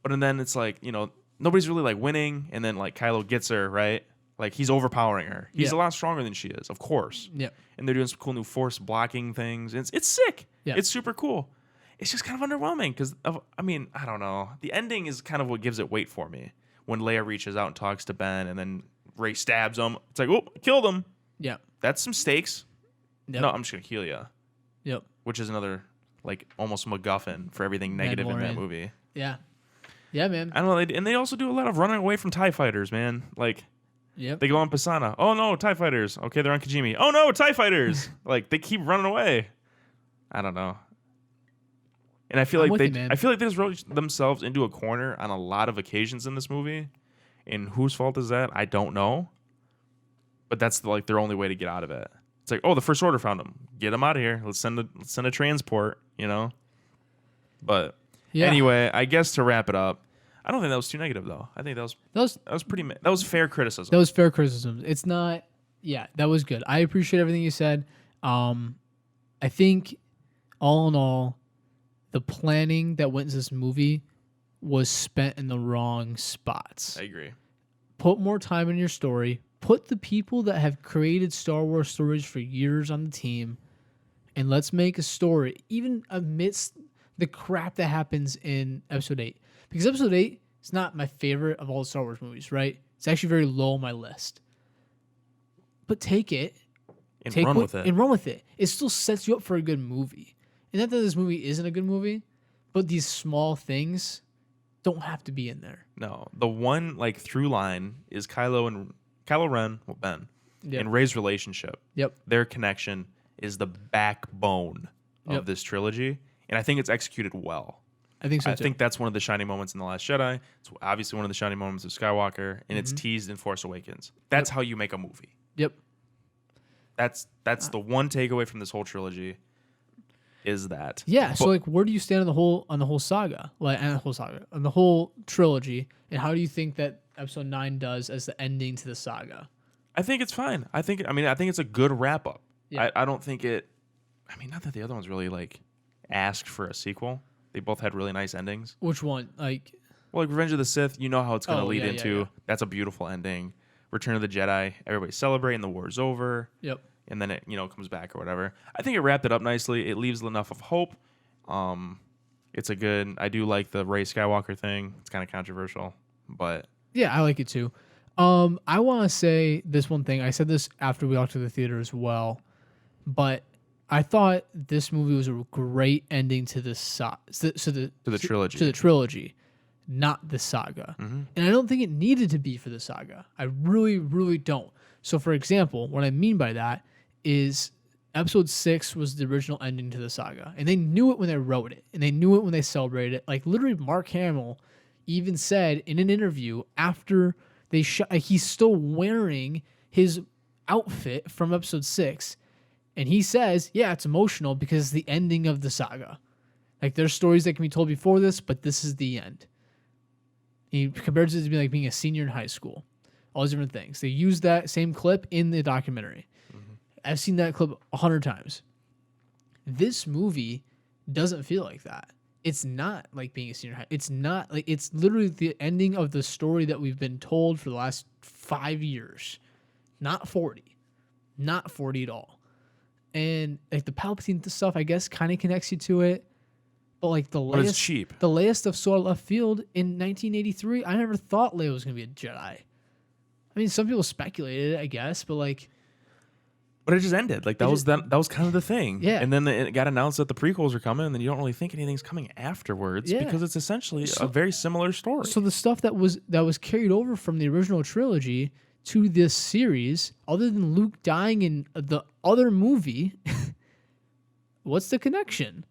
But then it's like, you know, nobody's really like winning, and then like Kylo gets her, right? Like he's overpowering her. He's a lot stronger than she is, of course. Yep. And they're doing some cool new force blocking things. It's sick. Yeah. It's super cool. It's just kind of underwhelming because I mean, I don't know. The ending is kind of what gives it weight for me. When Leia reaches out and talks to Ben, and then Rey stabs him. It's like, oh, killed him. Yeah. That's some stakes. Yep. No, I'm just gonna kill you. Yep. Which is another like almost MacGuffin for everything negative in that movie. Yeah. Yeah, man. I don't know. And they also do a lot of running away from TIE fighters, man. Like, Yep. they go on Pisana. Oh no, TIE fighters. Okay, they're on Kijimi. Oh no, TIE fighters. Like they keep running away. I don't know. And I feel like they just wrote themselves into a corner on a lot of occasions in this movie. And whose fault is that? I don't know. But that's like their only way to get out of it. It's like, oh, the First Order found them. Get them out of here. Let's send a transport. You know. But anyway, I guess to wrap it up, I don't think that was too negative though. I think that was fair criticism. That was fair criticism. It's not. Yeah, that was good. I appreciate everything you said. I think all in all, the planning that went into this movie was spent in the wrong spots. I agree. Put more time in your story. Put the people that have created Star Wars stories for years on the team, and let's make a story, even amidst the crap that happens in Episode 8. Because Episode 8 is not my favorite of all the Star Wars movies, right? It's actually very low on my list. But take it. And run with it. And run with it. It still sets you up for a good movie. And not that this movie isn't a good movie, but these small things don't have to be in there. No. The one like through line is Kylo Ren, well, Ben, Yep. and Rey's relationship. Yep. Their connection is the backbone of this trilogy. And I think it's executed well. I think so too. I think that's one of the shining moments in The Last Jedi. It's obviously one of the shining moments of Skywalker, and it's teased in Force Awakens. That's how you make a movie. Yep. That's the one takeaway from this whole trilogy. Is that so like where do you stand on the whole saga, on the whole trilogy, and how do you think that Episode 9 does as the ending to the saga? I think it's fine. I think it's a good wrap up. Yeah. I don't think it. I mean, not that the other ones really like asked for a sequel. They both had really nice endings. Which one? Like Revenge of the Sith. You know how it's going to lead into. Yeah. That's a beautiful ending. Return of the Jedi. Everybody's celebrating. The war's over. Yep. And then it, comes back or whatever. I think it wrapped it up nicely. It leaves enough of hope. It's a good. I do like the Rey Skywalker thing. It's kind of controversial, but yeah, I like it too. I want to say this one thing. I said this after we walked to the theater as well, but I thought this movie was a great ending to the trilogy. To the trilogy, not the saga. And I don't think it needed to be for the saga. I really, really don't. So, for example, what I mean by that is Episode 6 was the original ending to the saga, and they knew it when they wrote it, and they knew it when they celebrated it. Like literally, Mark Hamill even said in an interview after they shot, he's still wearing his outfit from Episode 6. And he says, yeah, it's emotional because it's the ending of the saga. Like, there's stories that can be told before this, but this is the end. He compares it to being a senior in high school. All these different things. They use that same clip in the documentary. I've seen that clip 100 times. This movie doesn't feel like that. It's not like being a senior high. It's not like, it's literally the ending of the story that we've been told for the last 5 years. Not 40. Not 40 at all. And like the Palpatine stuff, I guess, kind of connects you to it. But like the Leia stuff so left field in 1983. I never thought Leia was going to be a Jedi. I mean, some people speculated, I guess, but like. But it just ended. Like that was kind of the thing. Yeah. And then it got announced that the prequels are coming, and then you don't really think anything's coming afterwards because it's essentially a very similar story. So the stuff that was carried over from the original trilogy to this series, other than Luke dying in the other movie, what's the connection?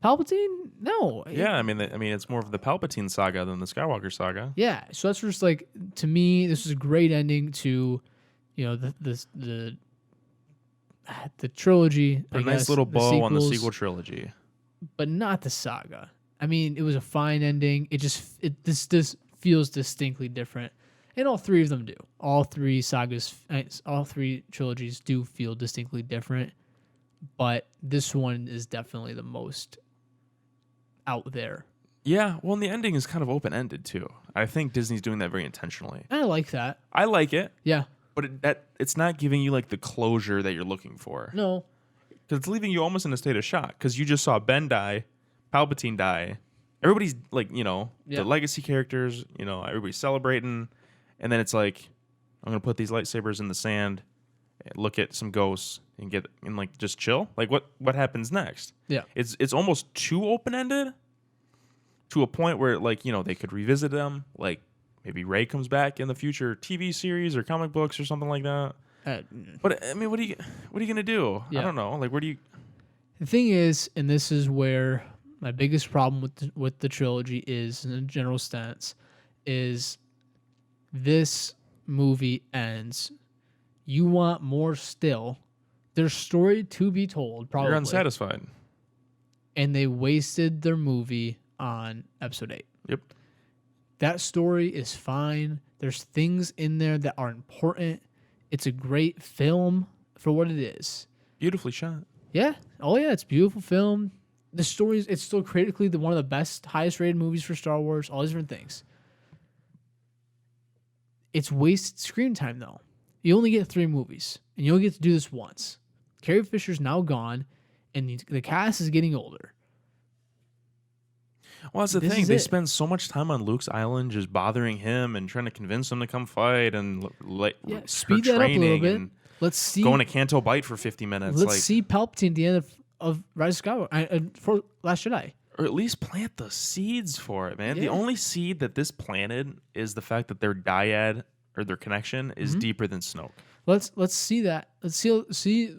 Palpatine? No. Yeah, I mean, it's more of the Palpatine saga than the Skywalker saga. Yeah. So that's just like, to me, this is a great ending to, the trilogy. Put a nice little bow on the sequel trilogy. But not the saga. I mean, it was a fine ending. This feels distinctly different. And all three of them do. All three trilogies do feel distinctly different. But this one is definitely the most out there. Yeah, well, and the ending is kind of open-ended, too. I think Disney's doing that very intentionally. I like that. I like it. Yeah. But it's not giving you, like, the closure that you're looking for. No. Because it's leaving you almost in a state of shock. Because you just saw Ben die, Palpatine die. Everybody's, like, the legacy characters, everybody's celebrating. And then it's like, I'm going to put these lightsabers in the sand, and look at some ghosts, and just chill. Like, what happens next? Yeah. It's almost too open-ended to a point where, like, they could revisit them. Like, maybe Rey comes back in the future TV series or comic books or something like that. But I mean, what are you gonna do? Yeah. I don't know. Like, where do you? The thing is, and this is where my biggest problem with the trilogy is, in a general stance, is this movie ends. You want more still. There's story to be told, probably. You're unsatisfied. And they wasted their movie on episode 8. Yep. That story is fine. There's things in there that are important. It's a great film for what it is. Beautifully shot. Yeah. Oh, yeah. It's a beautiful film. The story it's still critically one of the best, highest rated movies for Star Wars, all these different things. It's wasted screen time, though. You only get 3 movies, and you only get to do this once. Carrie Fisher's now gone, and the cast is getting older. Well, that's the thing. They spend so much time on Luke's island just bothering him and trying to convince him to come fight and speed that up a little bit. Let's see. Going to Canto Bight for 50 minutes. Let's see Palpatine at the end of Rise of Skywalker for Last Jedi. Or at least plant the seeds for it, man. Yeah. The only seed that this planted is the fact that their dyad or their connection is deeper than Snoke. Let's see that. Let's see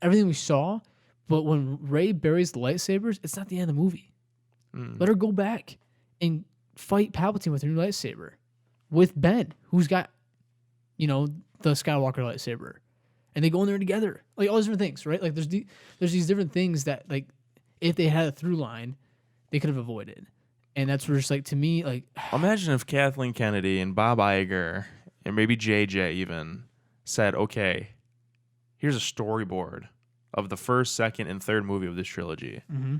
everything we saw. But when Rey buries the lightsabers, it's not the end of the movie. Let her go back and fight Palpatine with her new lightsaber, with Ben, who's got, the Skywalker lightsaber, and they go in there together, like all these different things, right? Like there's these different things that, like, if they had a through line, they could have avoided, and that's where, just like, to me, like, imagine if Kathleen Kennedy and Bob Iger and maybe JJ even said, okay, here's a storyboard of the first, second, and third movie of this trilogy. Mm-hmm.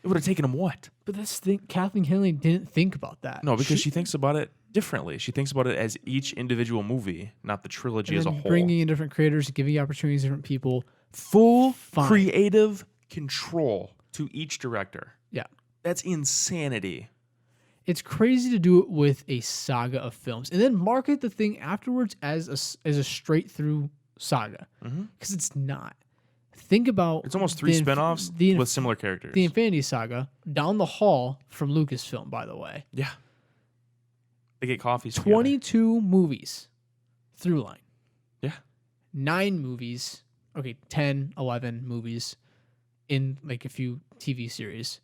It would have taken them what? But that's the thing. Kathleen Kennedy didn't think about that. No, because she thinks about it differently. She thinks about it as each individual movie, not the trilogy as a whole. Bringing in different creators, giving opportunities to different people. Full creative control to each director. Yeah. That's insanity. It's crazy to do it with a saga of films and then market the thing afterwards as a straight through saga. Because it's not. Think about it's almost 3 spinoffs with similar characters. The Infinity Saga, down the hall from Lucasfilm, by the way. Yeah. They get coffees 22 together. Movies through line. Yeah. 9 movies. Okay, 10, 11 movies in like a few TV series.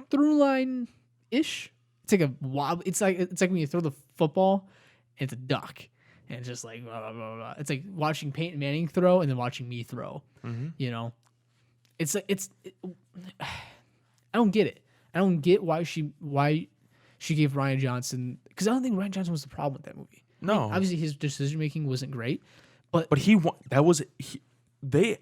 Through line-ish. It's like a wob. It's like when you throw the football and it's a duck. And it's just like, blah, blah, blah, blah. It's like watching Peyton Manning throw and then watching me throw. It's like I don't get it. I don't get why she gave Rian Johnson, because I don't think Rian Johnson was the problem with that movie. No, I mean, obviously his decision making wasn't great, but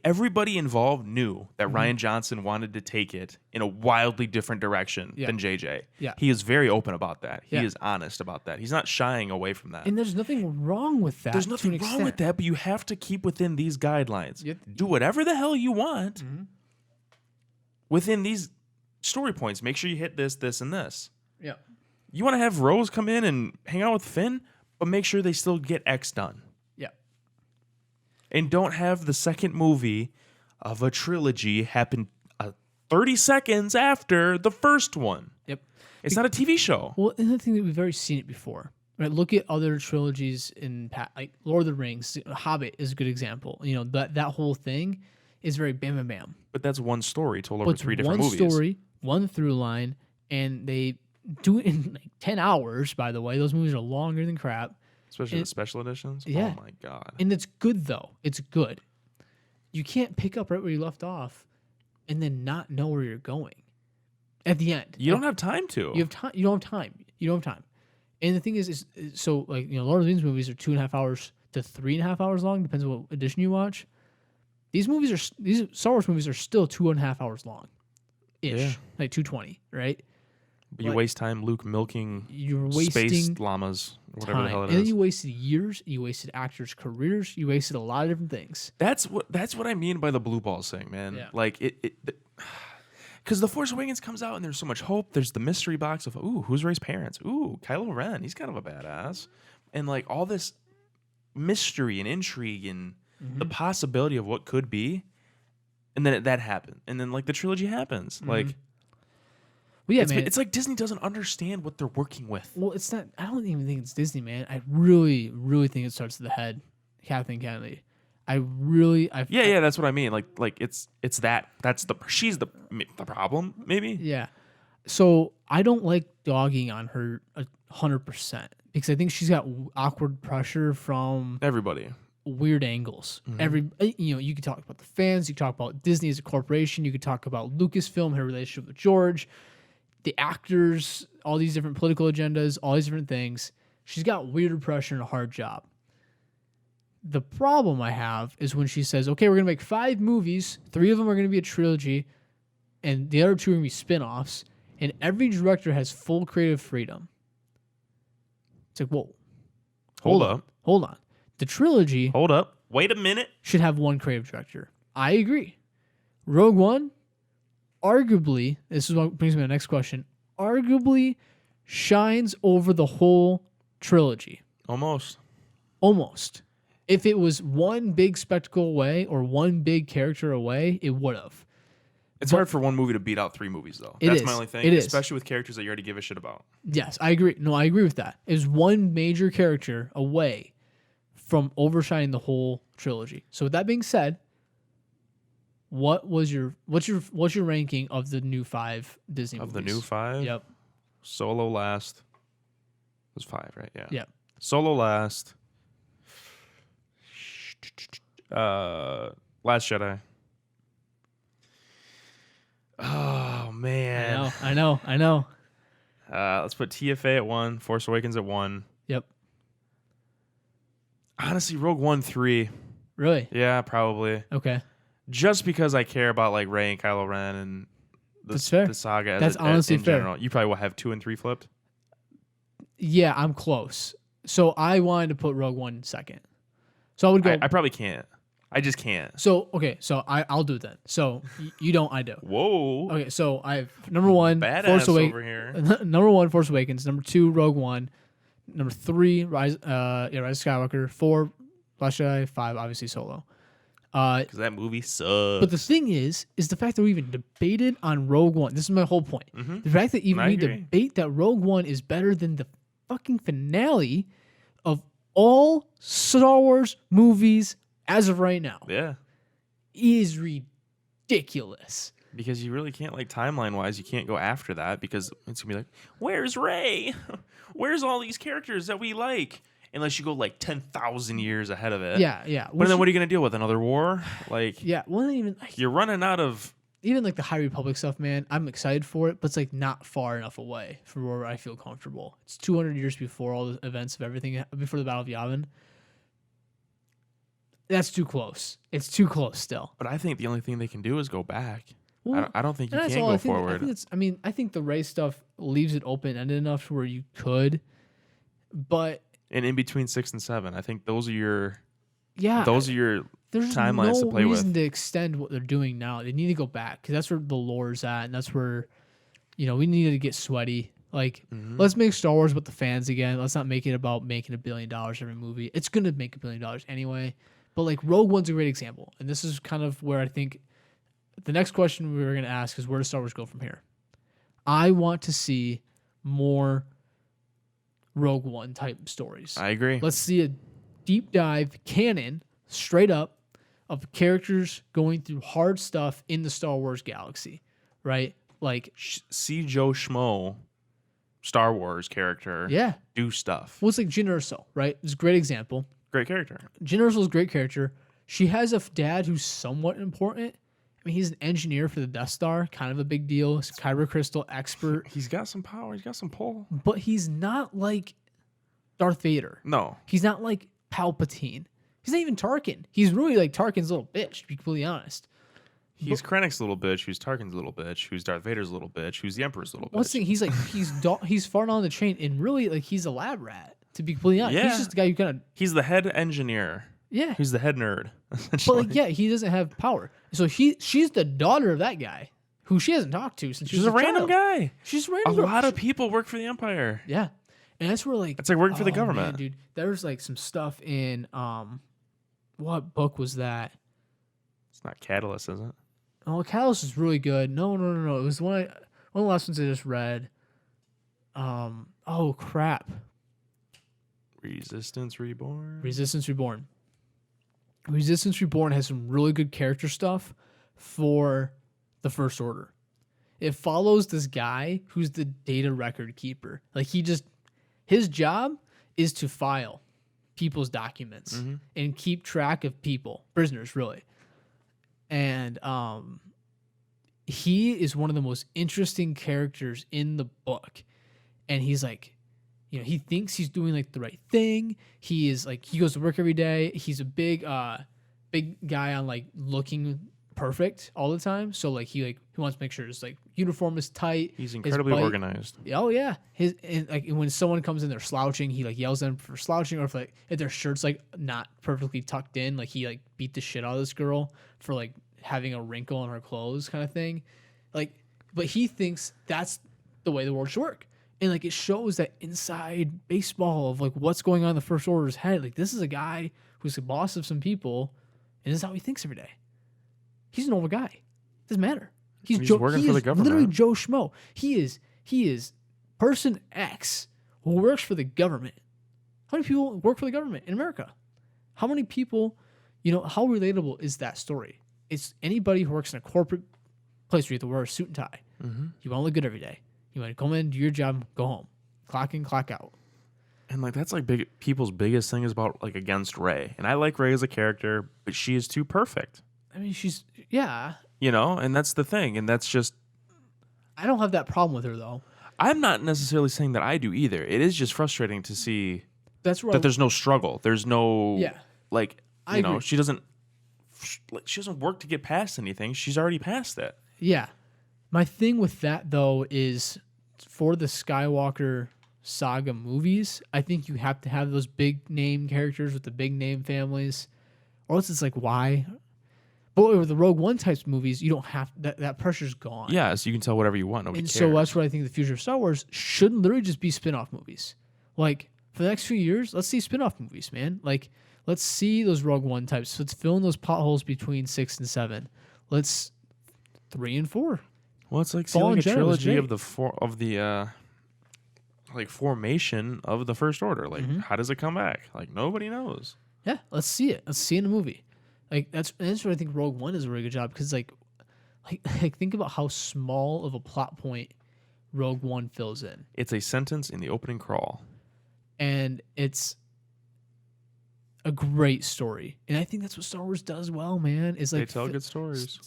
everybody involved knew that Rian Johnson wanted to take it in a wildly different direction than JJ. Yeah. He is very open about that. He is honest about that. He's not shying away from that. And there's nothing wrong with that. There's nothing wrong with that, but you have to keep within these guidelines. Do whatever the hell you want within these story points. Make sure you hit this, this, and this. Yeah. You want to have Rose come in and hang out with Finn, but make sure they still get X done. And don't have the second movie of a trilogy happen 30 seconds after the first one. Yep. It's not a TV show. Well, another thing that we've already seen it before. Right? Look at other trilogies like Lord of the Rings. Hobbit is a good example. That whole thing. is very bam, bam, bam. But that's one story told But over it's 3 different one movies. story, one through line, and they do it in like 10 hours, by the way. Those movies are longer than crap. Especially the special editions. Yeah. Oh my god. And it's good, though. It's good. You can't pick up right where you left off and then not know where you're going at the end. You don't have time to. You have time. You don't have time. You don't have time. And the thing is so like, Lord of the Rings movies are 2.5 hours to 3.5 hours long, depends on what edition you watch. These Star Wars movies are still 2.5 hours long, ish, like 220, right? But you waste time, Luke, milking You're space wasting llamas, or whatever time, the hell it and then is. you wasted years. You wasted actors' careers. You wasted a lot of different things. That's what I mean by the blue balls thing, man. Yeah. Like because The Force Awakens comes out and there's so much hope. There's the mystery box of who's Rey's parents? Ooh, Kylo Ren, he's kind of a badass, and like all this mystery and intrigue and the possibility of what could be, and then that happened, and then like the trilogy happens, like. Well, yeah, It's, man. it's like Disney doesn't understand what they're working with. Well, it's not. I don't even think it's Disney, man. I really, really think it starts at the head, Kathleen Kennedy. Yeah, that's what I mean. Like it's she's the problem, maybe. Yeah. So I don't like dogging on her 100% because I think she's got awkward pressure from Everybody. weird angles. You could talk about the fans, you could talk about Disney as a corporation, you could talk about Lucasfilm, her relationship with George, the actors, all these different political agendas, all these different things. She's got weird pressure and a hard job. The problem I have is when she says, okay, we're going to make 5 movies, 3 of them are going to be a trilogy, and the other 2 are going to be spin-offs, and every director has full creative freedom. It's like, whoa. Hold up. The trilogy Hold up. Wait a minute. should have one creative director. I agree. Rogue One, arguably, this is what brings me to the next question, arguably shines over the whole trilogy. Almost. If it was one big spectacle away or one big character away, it would have. It's hard for one movie to beat out 3 movies, though. It That's is. my only thing. It is. Especially with characters that you already give a shit about. Yes, I agree. No, I agree with that. It was one major character away from overshining the whole trilogy. So with that being said, what's your ranking of the new 5 Disney movies? Of the new 5? Yep. Solo last. It was 5, right? Yeah. Yep. Solo last. Last Jedi. Oh, man. I know. Let's put TFA at 1. Force Awakens at 1. Yep. Honestly, Rogue One 3. Really? Yeah, probably. Okay. Just because I care about like Rey and Kylo Ren and That's fair. the saga. That's honestly in fair. General. You probably will have 2 and 3 flipped. Yeah, I'm close. So I wanted to put Rogue One second. So I would go. I probably can't. I just can't. So okay, so I'll do it then. So you don't, I do. Whoa. Okay, so I have number 1, Badass Force over Awakens. here. Number 1, Force Awakens. Number 2, Rogue One. Number 3, Rise of Skywalker. 4, Last Jedi. 5, obviously Solo. Because that movie sucks. But the thing is the fact that we even debated on Rogue One. This is my whole point. The fact that even I we agree. debate that Rogue One is better than the fucking finale of all Star Wars movies as of right now Yeah. is ridiculous. Because you really can't, like, timeline-wise, you can't go after that because it's going to be like, where's Rey? Where's all these characters that we like? Unless you go, like, 10,000 years ahead of it. Yeah. But then what are you going to deal with? Another war? Like, Yeah, well, even you're running out of... even like the High Republic stuff, man. I'm excited for it, but it's like not far enough away from where I feel comfortable. It's 200 years before all the events of everything, before the Battle of Yavin. That's too close. It's too close still. But I think the only thing they can do is go back. Well, I don't think you and that's can all. go I think, forward. I think the Rey stuff leaves it open-ended enough to where you could, but And in between 6 and 7, I think those are your yeah, those are your there's timelines no to play reason with. to extend what they're doing now. They need to go back because that's where the lore's at, and that's where, we needed to get sweaty. Like, let's make Star Wars about the fans again. Let's not make it about making $1 billion every movie. It's gonna make $1 billion anyway. But like Rogue One's a great example, and this is kind of where I think the next question we were gonna ask is where does Star Wars go from here? I want to see more Rogue One type stories. I agree. Let's see a deep dive canon, straight up, of characters going through hard stuff in the Star Wars galaxy, right? Like, See Joe Schmo, Star Wars character, yeah. do stuff. Well, it's like Jyn Erso, right? It's a great example. Great character. Jyn Erso is a great character. She has a dad who's somewhat important. I mean, he's an engineer for the Death Star, kind of a big deal. He's a kyber crystal expert, He's got some power. He's got some pull. but he's not like Darth Vader. No. He's not like Palpatine. He's not even Tarkin. He's really like Tarkin's little bitch, to be completely honest. He's Krennic's little bitch, who's Tarkin's little bitch, who's Darth Vader's little bitch, who's the Emperor's little bitch. What's the thing? He's like he's far down the chain, and really like he's a lab rat. To be completely honest, Yeah. he's just the guy who kind of He's the head engineer. yeah. He's the head nerd. But Essentially. like yeah, he doesn't have power. So she's the daughter of that guy who she hasn't talked to since she She's was a random child. guy. She's a A random. girl. lot of people work for the Empire. Yeah, and that's where like It's like working for the oh, government. man, dude. There's like some stuff in what book was that? It's not Catalyst, is it? Oh, Catalyst is really good. No. It was one of the last ones I just read. Oh crap. Resistance Reborn. Resistance Reborn. Resistance Reborn has some really good character stuff for the First Order. It follows this guy who's the data record keeper. Like his job is to file people's documents and keep track of people, prisoners really. And he is one of the most interesting characters in the book. And he's like, you know, he thinks he's doing like the right thing. He is like, he goes to work every day. He's a big guy on like looking perfect all the time. So like he wants to make sure his like uniform is tight. He's his incredibly bite- organized. Oh yeah, when someone comes in, they're slouching. He like yells at them for slouching, or if their shirt's like not perfectly tucked in, like he like beat the shit out of this girl for like having a wrinkle in her clothes, kind of thing. Like, but he thinks that's the way the world should work, and like it shows that inside baseball of like what's going on in the First Order's head. Like this is a guy who's the boss of some people, and this is how he thinks every day. He's a normal guy. Doesn't matter. He's working for the government. Literally Joe Schmo. He is person X who works for the government. How many people work for the government in America? How many people, you know, how relatable is that story? It's anybody who works in a corporate place where you have to wear a suit and tie. You want to look good every day. You want to come in, do your job, go home. Clock in, clock out. And like that's like people's biggest thing is about like against Rey. And I like Rey as a character, but she is too perfect. I mean, yeah. You know, and that's the thing. And that's just I don't have that problem with her, though. I'm not necessarily saying that I do either. It is just frustrating to see That's where that there's no struggle. There's no Yeah. like I you know, agree. she doesn't work to get past anything. She's already past it. Yeah. My thing with that, though, is for the Skywalker saga movies, I think you have to have those big name characters with the big name families, or else it's like, why? But with the Rogue One types movies, you don't have that pressure's gone. Yeah, so you can tell whatever you want. Nobody And cares. so that's what I think the future of Star Wars should literally just be spin-off movies. Like, for the next few years, let's see spin-off movies, man. Like, let's see those Rogue One types. Let's fill in those potholes between 6 and 7. Let's 3 and 4. Well, it's like see Fallen like a Jedi was trilogy of great. the like formation of the First Order. Like, Mm-hmm. how does it come back? Like, nobody knows. Yeah, let's see it. Let's see it in a movie. Like that's what I think Rogue One is a really good job because like think about how small of a plot point Rogue One fills in, It's a sentence in the opening crawl. and it's a great story. And I think that's what Star Wars does well, man. Is like They tell good stories.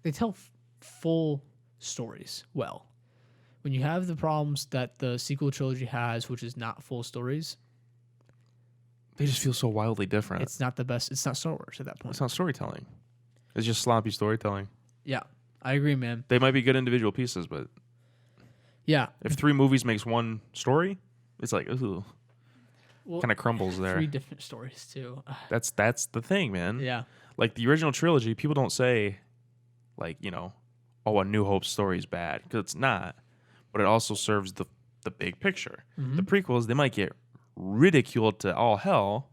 They tell full stories well. When you have the problems that the sequel trilogy has, which is not full stories, They just feel so wildly different. it's not the best. It's not Star Wars at that point. It's not storytelling. It's just sloppy storytelling. Yeah, I agree, man. They might be good individual pieces, but Yeah, if 3 movies makes one story, it's like, ooh, well, kind of crumbles there. 3 different stories too. That's the thing, man. Yeah. Like the original trilogy, people don't say, like, you know, oh, A New Hope story is bad, because it's not. But it also serves the big picture. Mm-hmm. The prequels, they might get ridiculed to all hell.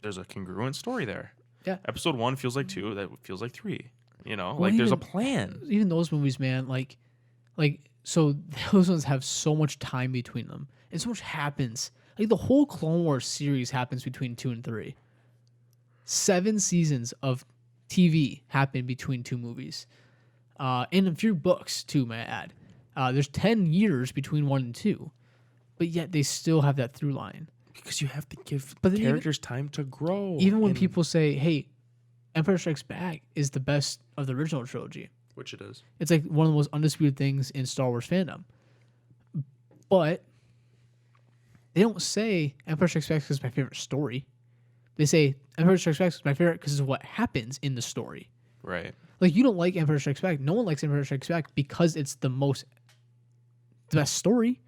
There's a congruent story there. Yeah. Episode 1 feels like 2. That feels like 3. You know, Well, like there's a even- plan. Even those movies, man, like so those ones have so much time between them, and so much happens. Like the whole Clone Wars series happens between 2 and 3. 7 seasons of TV happened between 2 movies. And a few books, too, may I add. There's 10 years between 1 and 2, but yet they still have that through line. Because you have to give But then characters time to grow. Even when people say, hey, Empire Strikes Back is the best of the original trilogy. Which it is. It's like one of the most undisputed things in Star Wars fandom. But they don't say Empire Strikes Back is my favorite story. They say Empire Strikes Back is my favorite because of what happens in the story. Right. Like, you don't like Empire Strikes Back. No one likes Empire Strikes Back because it's the best story.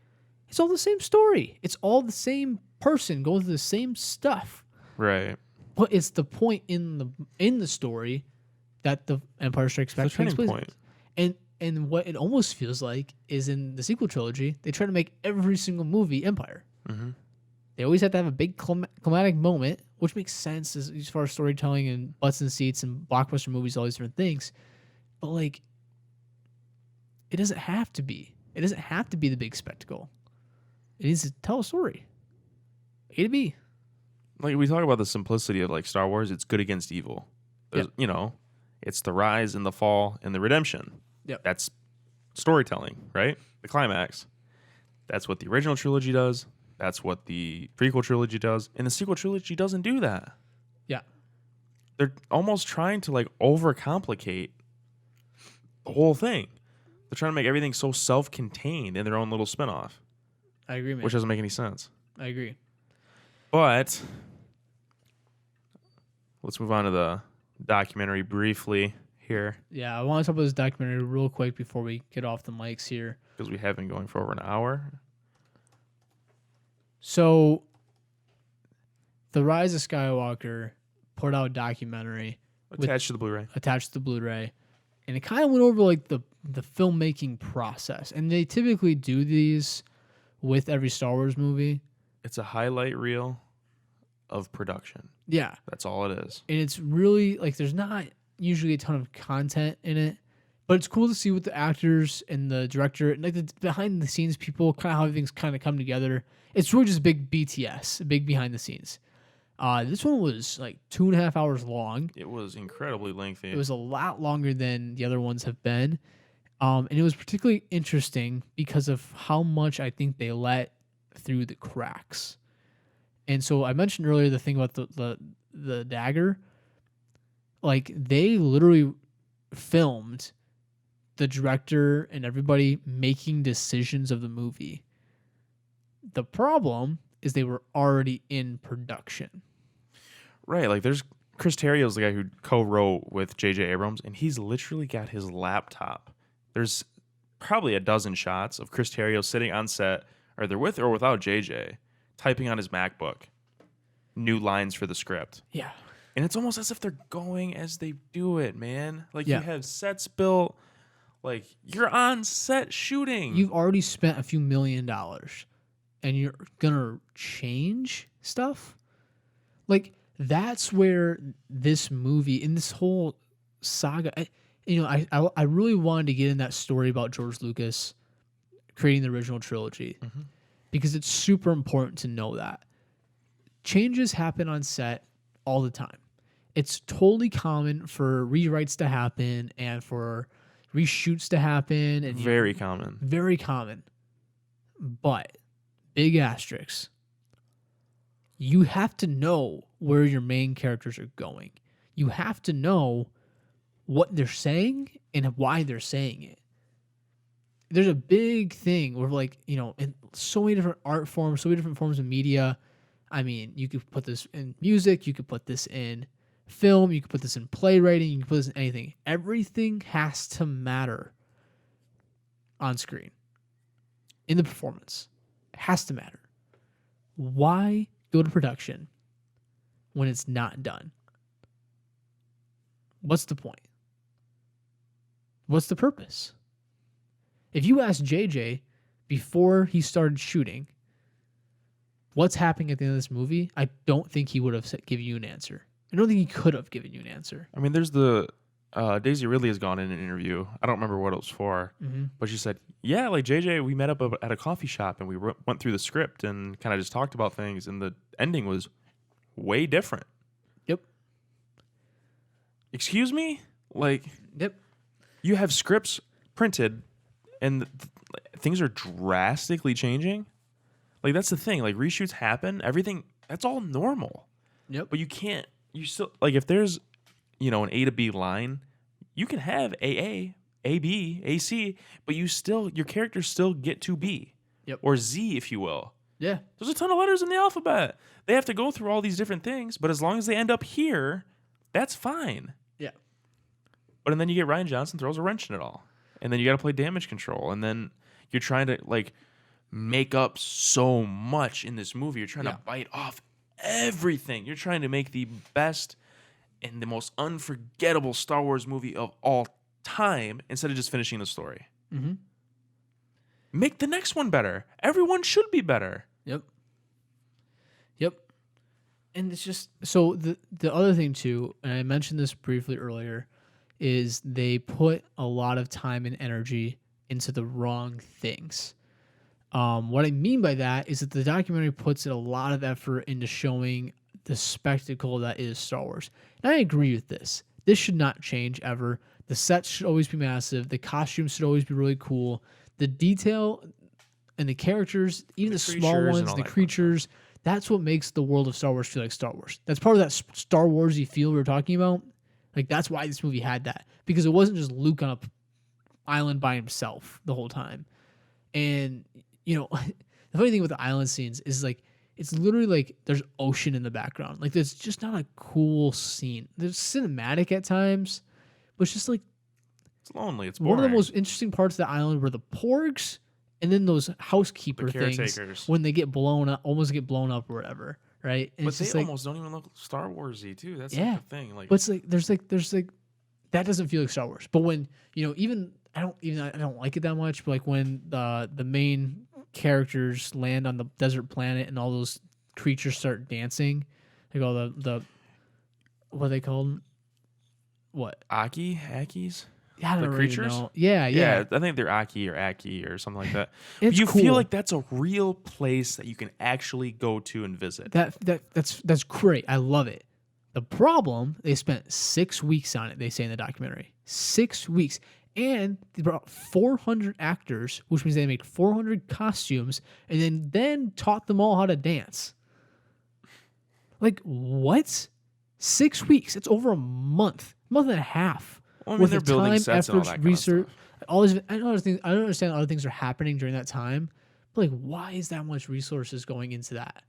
It's all the same story. It's all the same person going through the same stuff. Right. But it's the point in the story that the Empire Strikes Back takes place. Point. And what it almost feels like is in the sequel trilogy, they try to make every single movie Empire. Mm-hmm. They always have to have a big climatic moment, which makes sense as far as storytelling and butts and seats and blockbuster movies, all these different things. But like, it doesn't have to be. It doesn't have to be the big spectacle. It needs to tell a story. A to B. Like, we talk about the simplicity of like Star Wars. It's good against evil. Yep. You know, it's the rise and the fall and the redemption. Yep. That's storytelling, right? The climax. That's what the original trilogy does. That's what the prequel trilogy does. And the sequel trilogy doesn't do that. Yeah. They're almost trying to like overcomplicate the whole thing. They're trying to make everything so self-contained in their own little spinoff. I agree, man. Which doesn't make any sense. I agree. But let's move on to the documentary briefly here. Yeah, I want to talk about this documentary real quick before we get off the mics here. Because we have been going for over an hour. So, the Rise of Skywalker put out a documentary Attached to the Blu-ray. Attached to the Blu-ray, and it kind of went over like the filmmaking process. And they typically do these with every Star Wars movie. It's a highlight reel of production. Yeah, That's all it is. and it's really like there's not usually a ton of content in it, but it's cool to see what the actors and the director and like the behind the scenes people kind of how things kind of come together. It's really just a big BTS, a big behind the scenes. This one was like 2.5 hours long. It was incredibly lengthy. It was a lot longer than the other ones have been. And it was particularly interesting because of how much I think they let through the cracks. And so I mentioned earlier the thing about the dagger. Like, they literally filmed the director and everybody making decisions of the movie. The problem is they were already in production. Right. Like, there's Chris Terrio's the guy who co-wrote with J.J. Abrams, and he's literally got his laptop. There's probably a dozen shots of Chris Terrio sitting on set, either with or without J.J., typing on his MacBook new lines for the script. Yeah. And it's almost as if they're going as they do it, man. Like, Yeah. you have sets built. Like, you're on set shooting. You've already spent a few $1 million and you're going to change stuff? Like, that's where this movie and this whole saga, I really wanted to get in that story about George Lucas creating the original trilogy because it's super important to know that. Changes happen on set all the time. It's totally common for rewrites to happen and for reshoots to happen. And Very common. Very common. But, big asterisks, you have to know where your main characters are going. You have to know what they're saying and why they're saying it. There's a big thing where, like, in so many different art forms, so many different forms of media. I mean, you could put this in music, you could put this in film, you could put this in playwriting, you can put this in anything. Everything has to matter on screen. In the performance. It has to matter. Why go to production when it's not done? What's the point? What's the purpose? If you ask JJ before he started shooting, what's happening at the end of this movie, I don't think he would have given you an answer. I don't think he could have given you an answer. I mean, there's the Daisy Ridley has gone in an interview. I don't remember what it was for, but she said, yeah, like JJ, we met up at a coffee shop and we went through the script and kind of just talked about things, and the ending was way different. Yep. excuse me? Like, Yep. you have scripts printed and things are drastically changing. Like, that's the thing. Like, reshoots happen. Everything, that's all normal. Yep. But you still, like, if there's, an A to B line, you can have AA, AB, AC, but your characters still get to B. Yep. Or Z, if you will. Yeah. There's a ton of letters in the alphabet. They have to go through all these different things, but as long as they end up here, that's fine. Yeah. But then you get Ryan Johnson throws a wrench in it all. And then you got to play damage control. And then you're trying to, like, make up so much in this movie. You're trying to bite off everything. You're trying to make the best and the most unforgettable Star Wars movie of all time instead of just finishing the story. Mm-hmm. Make the next one better. Everyone should be better. Yep. And it's just so the other thing too, and I mentioned this briefly earlier, is they put a lot of time and energy into the wrong things. What I mean by that is that the documentary puts a lot of effort into showing the spectacle that is Star Wars. And I agree with this. This should not change ever. The sets should always be massive. The costumes should always be really cool. The detail and the characters, even the small ones, the creatures, that's what makes the world of Star Wars feel like Star Wars. That's part of that Star Wars-y feel we were talking about. Like, that's why this movie had that. Because it wasn't just Luke on an island by himself the whole time. And, the funny thing with the island scenes is, like, it's literally like there's ocean in the background. Like, there's just not a cool scene. There's cinematic at times, but it's just like, it's lonely. It's boring. One of the most interesting parts of the island were the porgs and then those housekeeper things when they get blown up, almost get blown up or whatever, right? And but they almost don't even look Star Warsy too. That's like the thing. Like, but it's like there's that doesn't feel like Star Wars. But when even I don't like it that much. But like when the main characters land on the desert planet and all those creatures start dancing, like all the what are they called? What? Akis? I don't the really creatures? know. Yeah. I think they're Aki or something like that. It's you cool. feel like that's a real place that you can actually go to and visit. That's great. I love it. The problem, they spent 6 weeks on it, they say in the documentary. 6 weeks. And they brought 400 actors, which means they made 400 costumes, and then taught them all how to dance. Like, what? 6 weeks. It's over a month and a half. Well, I mean, with they're the building time, sets and all efforts, that kind of research, stuff. all these. I don't understand other things are happening during that time. But like, why is that much resources going into that?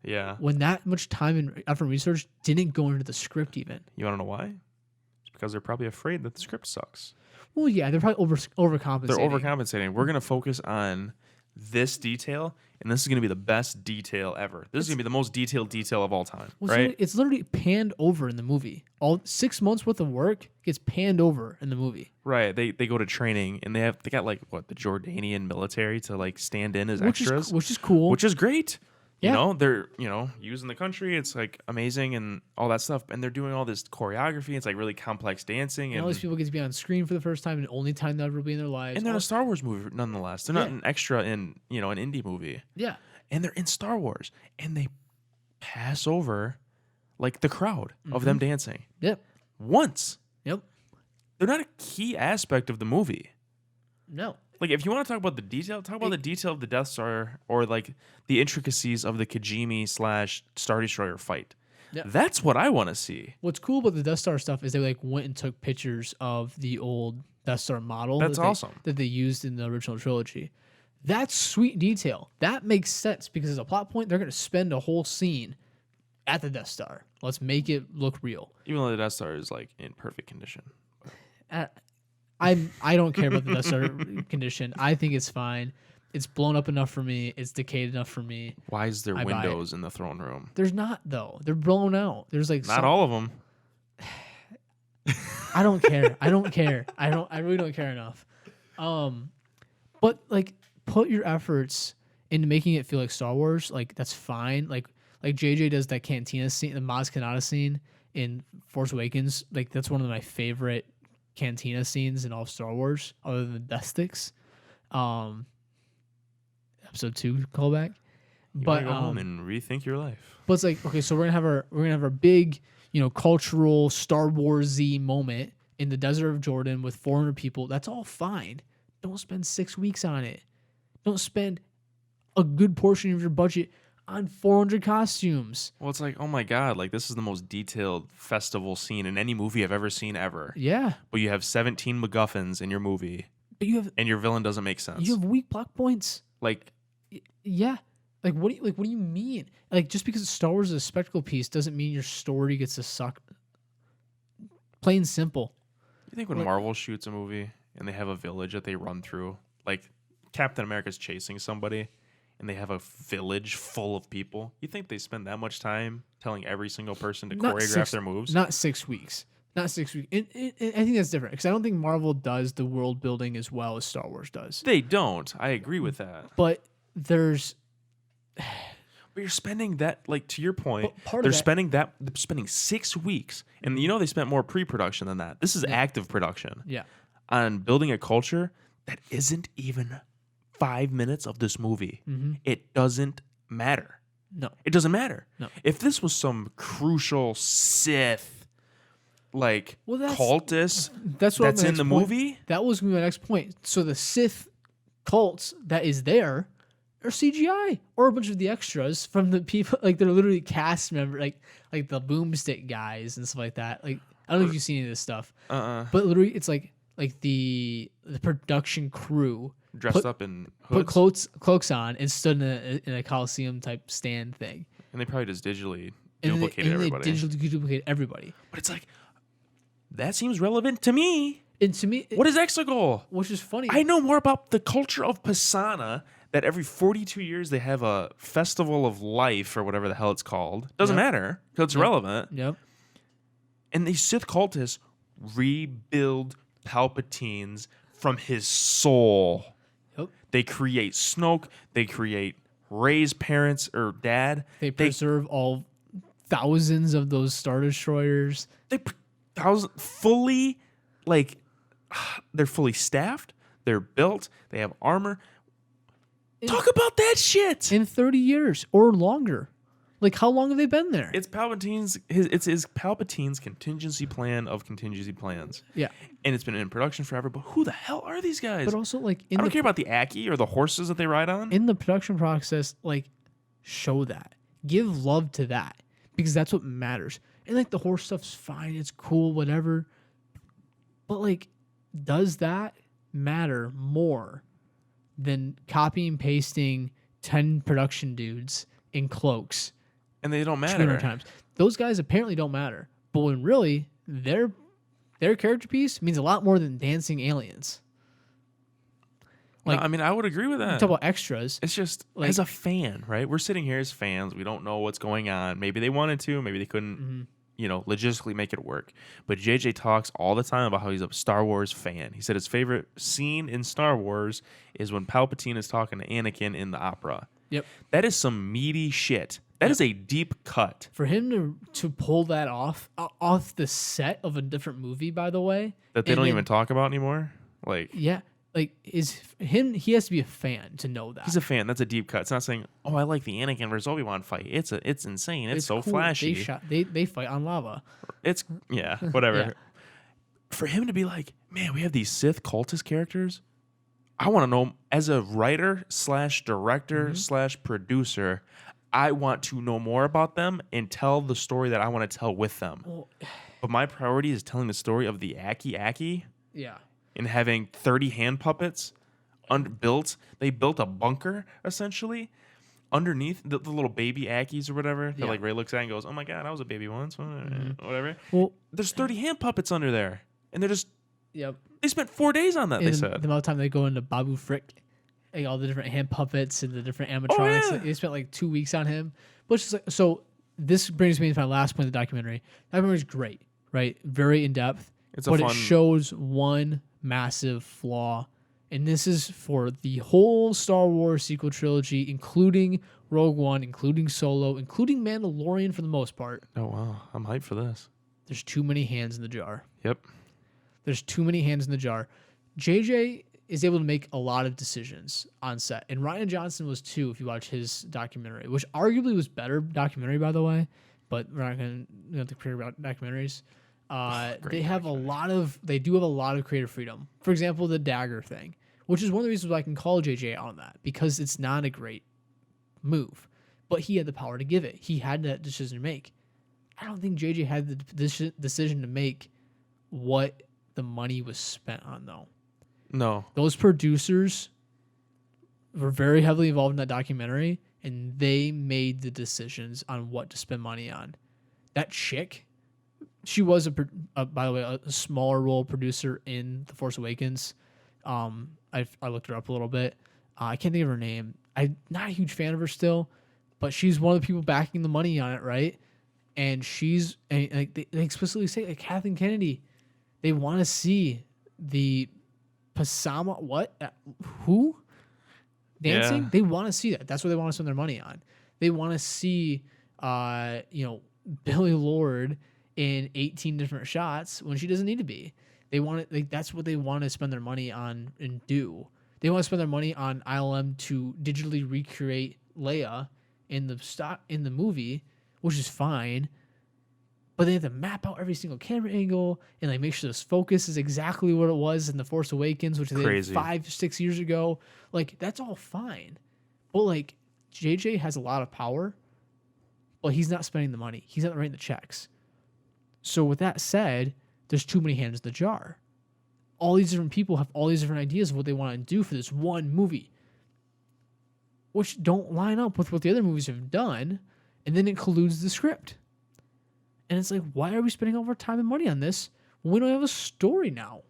Yeah. When that much time and effort and research didn't go into the script even. You want to know why? It's because they're probably afraid that the script sucks. Well, yeah, they're probably overcompensating. They're overcompensating. We're going to focus on this detail, and this is going to be the best detail ever. This is going to be the most detailed detail of all time, right? It's literally panned over in the movie. All 6 months worth of work gets panned over in the movie. Right. They go to training, and they got like the Jordanian military to like stand in as extras, which is cool, which is great. Yeah. They're using the country. It's like amazing and all that stuff, and they're doing all this choreography. It's like really complex dancing, and all these people get to be on screen for the first time, and only time they'll ever be in their lives. And they're in a Star Wars movie nonetheless. They're not an extra in an indie movie. Yeah, and they're in Star Wars, and they pass over like the crowd of them dancing. Yep. Once. Yep. They're not a key aspect of the movie. No. Like, if you want to talk about the detail, talk about the detail of the Death Star or like the intricacies of the Kijimi/Star Destroyer fight. Yeah. That's what I want to see. What's cool about the Death Star stuff is they like went and took pictures of the old Death Star model. That's awesome. That they used in the original trilogy. That's sweet detail. That makes sense because as a plot point, they're going to spend a whole scene at the Death Star. Let's make it look real. Even though the Death Star is like in perfect condition. I don't care about the Death Star condition. I think it's fine. It's blown up enough for me. It's decayed enough for me. Why is there windows in the throne room? There's not though. They're blown out. There's like not all of them. I don't care. I really don't care enough. But like, put your efforts into making it feel like Star Wars. Like that's fine. Like JJ does that cantina scene, the Maz Kanata scene in Force Awakens. Like that's one of my favorite cantina scenes in all of Star Wars, other than Death Sticks. Episode 2 callback. But go home and rethink your life. But it's like, okay, so we're gonna have our big, cultural Star Wars-y moment in the desert of Jordan with 400 people. That's all fine. Don't spend 6 weeks on it. Don't spend a good portion of your budget on 400 costumes. Well, it's like, oh my God, like this is the most detailed festival scene in any movie I've ever seen ever. Yeah. But you have 17 MacGuffins in your movie, and your villain doesn't make sense. You have weak plot points. Like, yeah. What do you mean? Like, just because Star Wars is a spectacle piece doesn't mean your story gets to suck. Plain simple. You think when Marvel shoots a movie and they have a village that they run through, like Captain America's chasing somebody, and they have a village full of people, you think they spend that much time telling every single person to choreograph their moves? Not 6 weeks. Not 6 weeks. I think that's different because I don't think Marvel does the world building as well as Star Wars does. They don't. I agree with that. But there's... But you're spending that, like, to your point, they're spending 6 weeks, and they spent more pre-production than that. This is active production. Yeah. On building a culture that isn't even 5 minutes of this movie. Mm-hmm. It doesn't matter. No. It doesn't matter. No. If this was some crucial Sith, cultist that's in the movie. That was my next point. So the Sith cults that is there are CGI or a bunch of the extras from the people. Like, they're literally cast members, like the boomstick guys and stuff like that. Like, I don't know if you've seen any of this stuff. But literally, it's like the production crew dressed up in hoods. Put cloaks on and stood in a Coliseum type stand thing. And they probably just digitally duplicated everybody. They digitally duplicate everybody. But it's like, that seems relevant to me. And to me, what is Exegol? Which is funny. I know more about the culture of Pisana, that every 42 years they have a festival of life or whatever the hell it's called. Doesn't matter because it's relevant. Yep. And these Sith cultists rebuild Palpatine's from his soul. Yep. They create Snoke. They create Rey's parents or dad. They preserve all thousands of those Star Destroyers. Fully, they're fully staffed. They're built. They have armor. Talk about that shit. In 30 years or longer. Like, how long have they been there? It's Palpatine's contingency plan of contingency plans. Yeah. And it's been in production forever, but who the hell are these guys? But also, I don't care about the Aki or the horses that they ride on. In the production process, show that. Give love to that. Because that's what matters. And, the horse stuff's fine. It's cool, whatever. But, does that matter more than copy and pasting 10 production dudes in cloaks? And they don't matter. 200 times. Those guys apparently don't matter. But when really their character piece means a lot more than dancing aliens. I would agree with that. Talk about extras. It's just as a fan, right? We're sitting here as fans. We don't know what's going on. Maybe they wanted to. Maybe they couldn't. Logistically make it work. But JJ talks all the time about how he's a Star Wars fan. He said his favorite scene in Star Wars is when Palpatine is talking to Anakin in the opera. Yep. That is some meaty shit. That is a deep cut. For him to pull that off the set of a different movie, by the way. That they don't even talk about anymore? Yeah. He has to be a fan to know that. He's a fan. That's a deep cut. It's not saying, "Oh, I like the Anakin versus Obi-Wan fight." It's insane. It's so cool. Flashy. They fight on lava. It's whatever. Yeah. For him to be like, "Man, we have these Sith cultist characters." I want to know, as a writer / director / producer, I want to know more about them and tell the story that I want to tell with them. Well, but my priority is telling the story of the Aki. Yeah. And having 30 hand puppets built. They built a bunker, essentially, underneath the little baby Akis or whatever that Rey looks at and goes, "Oh my God, I was a baby once." Whatever. Well, there's 30 hand puppets under there. And they're just... Yep. They spent 4 days on that, they said. The amount of time they go into Babu Frick, all the different hand puppets and the different animatronics. Oh, yeah. They spent 2 weeks on him. Which is so this brings me to my last point of the documentary. The documentary is great, right? Very in-depth. But it shows one massive flaw. And this is for the whole Star Wars sequel trilogy, including Rogue One, including Solo, including Mandalorian for the most part. Oh, wow. I'm hyped for this. There's too many hands in the jar. Yep. There's too many hands in the jar. JJ is able to make a lot of decisions on set. And Ryan Johnson was too, if you watch his documentary, which arguably was better documentary, by the way. but we're not going to have to create about documentaries. Great They have they do have a lot of creative freedom. For example, the dagger thing, which is one of the reasons why I can call JJ on that, because it's not a great move, but he had the power to give it. He had that decision to make. I don't think JJ had the decision to make what the money was spent on, though. No. Those producers were very heavily involved in that documentary, and they made the decisions on what to spend money on. That chick, she was by the way, a smaller role producer in The Force Awakens. I looked her up a little bit. I can't think of her name. I'm not a huge fan of her still, but she's one of the people backing the money on it, right? And like they explicitly say, like, Kathleen Kennedy, they want to see the Pasama who dancing. Yeah. They want to see that. That's what they want to spend their money on. They want to see Billy Lord in 18 different shots when she doesn't need to be. They want it, like, that's what they want to spend their money on and do. They want to spend their money on ILM to digitally recreate Leia in the movie, which is fine. But they have to map out every single camera angle and like make sure this focus is exactly what it was in The Force Awakens, which they did 5-6 years ago. Like, that's all fine. But like, JJ has a lot of power, but he's not spending the money. He's not writing the checks. So with that said, there's too many hands in the jar. All these different people have all these different ideas of what they want to do for this one movie, which don't line up with what the other movies have done, and then it colludes the script. And it's like, why are we spending all of our time and money on this when we don't have a story now?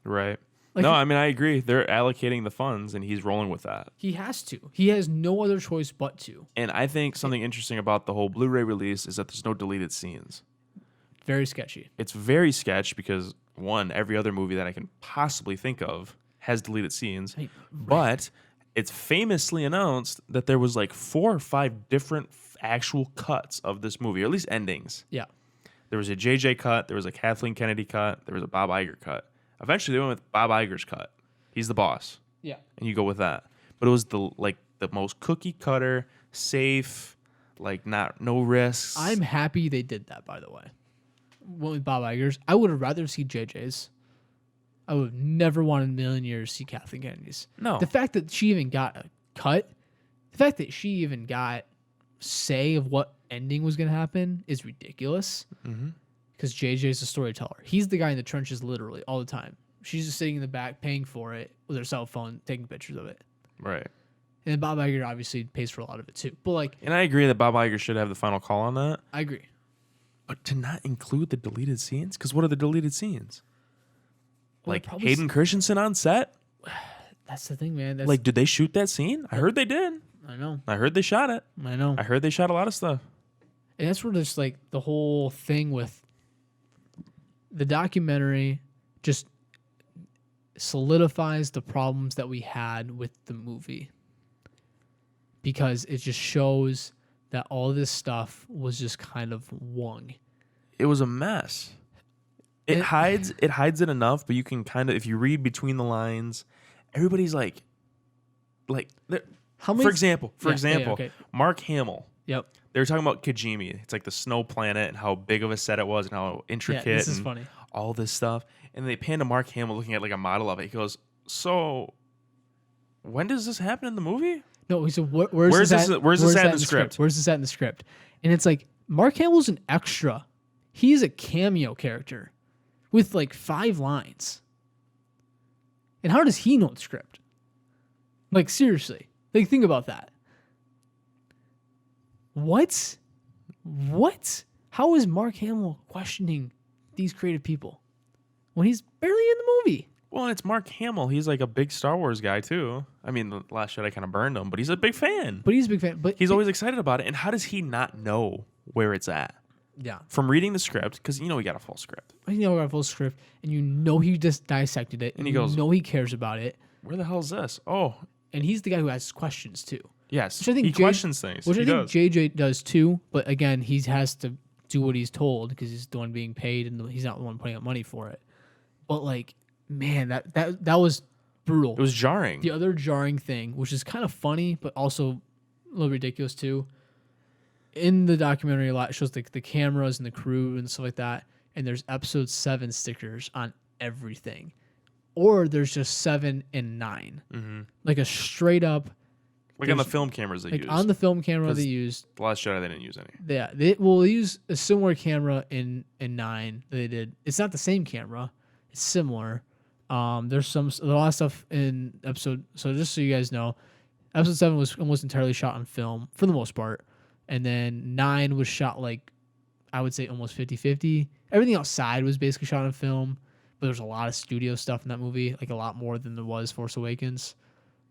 Right. Like, no, I mean, I agree. They're allocating the funds, and he's rolling with that. He has to. He has no other choice but to. And I think something interesting about the whole Blu-ray release is that there's no deleted scenes. Very sketchy. It's very sketch because, one, every other movie that I can possibly think of has deleted scenes. I mean, but it's famously announced that there was like 4 or 5 different actual cuts of this movie, or at least endings. Yeah. There was a JJ cut, there was a Kathleen Kennedy cut, there was a Bob Iger cut. Eventually they went with Bob Iger's cut. He's the boss. Yeah. And you go with that. But it was the most cookie cutter, safe, like no risks. I'm happy they did that, by the way. Went with Bob Iger's. I would have rather see JJ's. I would have never wanted in a million years to see Kathleen Kennedy's. No. The fact that she even got a cut, the fact that she even got say of what ending was going to happen is ridiculous. Because JJ's a storyteller. He's the guy in the trenches literally all the time. She's just sitting in the back paying for it with her cell phone, taking pictures of it. Right. And then Bob Iger obviously pays for a lot of it too. But like, And I agree that Bob Iger should have the final call on that. I agree. But to not include the deleted scenes? Because what are the deleted scenes? Well, like probably Hayden Christensen on set? That's the thing, man. That's, Like, did they shoot that scene? I heard they did. I know. I heard they shot it. I know. I heard they shot a lot of stuff. And that's where there's like the whole thing with the documentary just solidifies the problems that we had with the movie, because it just shows that all this stuff was just kind of wrong. It was a mess. It hides it enough, but you can kind of, if you read between the lines, everybody's like How many? for example, okay. Mark Hamill. Yep. They were talking about Kijimi. It's like the snow planet and how big of a set it was and how intricate. Yeah, this is and funny. all this stuff. And they pan to Mark Hamill looking at like a model of it. He goes, "So, when does this happen in the movie?" No, he said, where's this at in the script? Where's this at in the script? And it's like, Mark Hamill's an extra. He's a cameo character with like 5 lines. And how does he know the script? Like, seriously. Like, think about that. What? How is Mark Hamill questioning these creative people when he's barely in the movie? Well, and it's Mark Hamill. He's like a big Star Wars guy too. I mean, The Last Jedi kind of burned him, but he's a big fan. But he's a big fan. But He's always excited about it. And how does he not know where it's at? Yeah. From reading the script, because he got a full script. You know, got a full script, and you know he just dissected it, And he goes, know he cares about it, Where the hell is this? Oh, and he's the guy who asks questions too. yes. Which I think he questions things. Which He I think does. JJ does too, but again, he has to do what he's told because he's the one being paid and he's not the one putting up money for it. But like, man, that was brutal. It was jarring. The other jarring thing, which is kind of funny but also a little ridiculous too, in the documentary a lot. It shows like the cameras and the crew and stuff like that. And there's episode 7 stickers on everything, or there's just 7 and 9, like a straight up. Like on the film cameras they like used. on the film camera 'Cause they used. The Last Jedi they didn't use any. Yeah, they use a similar camera in 9 that they did. It's not the same camera. It's similar. There's a lot of stuff in episode. So just so you guys know, episode 7 was almost entirely shot on film for the most part, and then 9 was shot like, I would say almost 50-50. Everything outside was basically shot on film, but there's a lot of studio stuff in that movie, like a lot more than there was Force Awakens.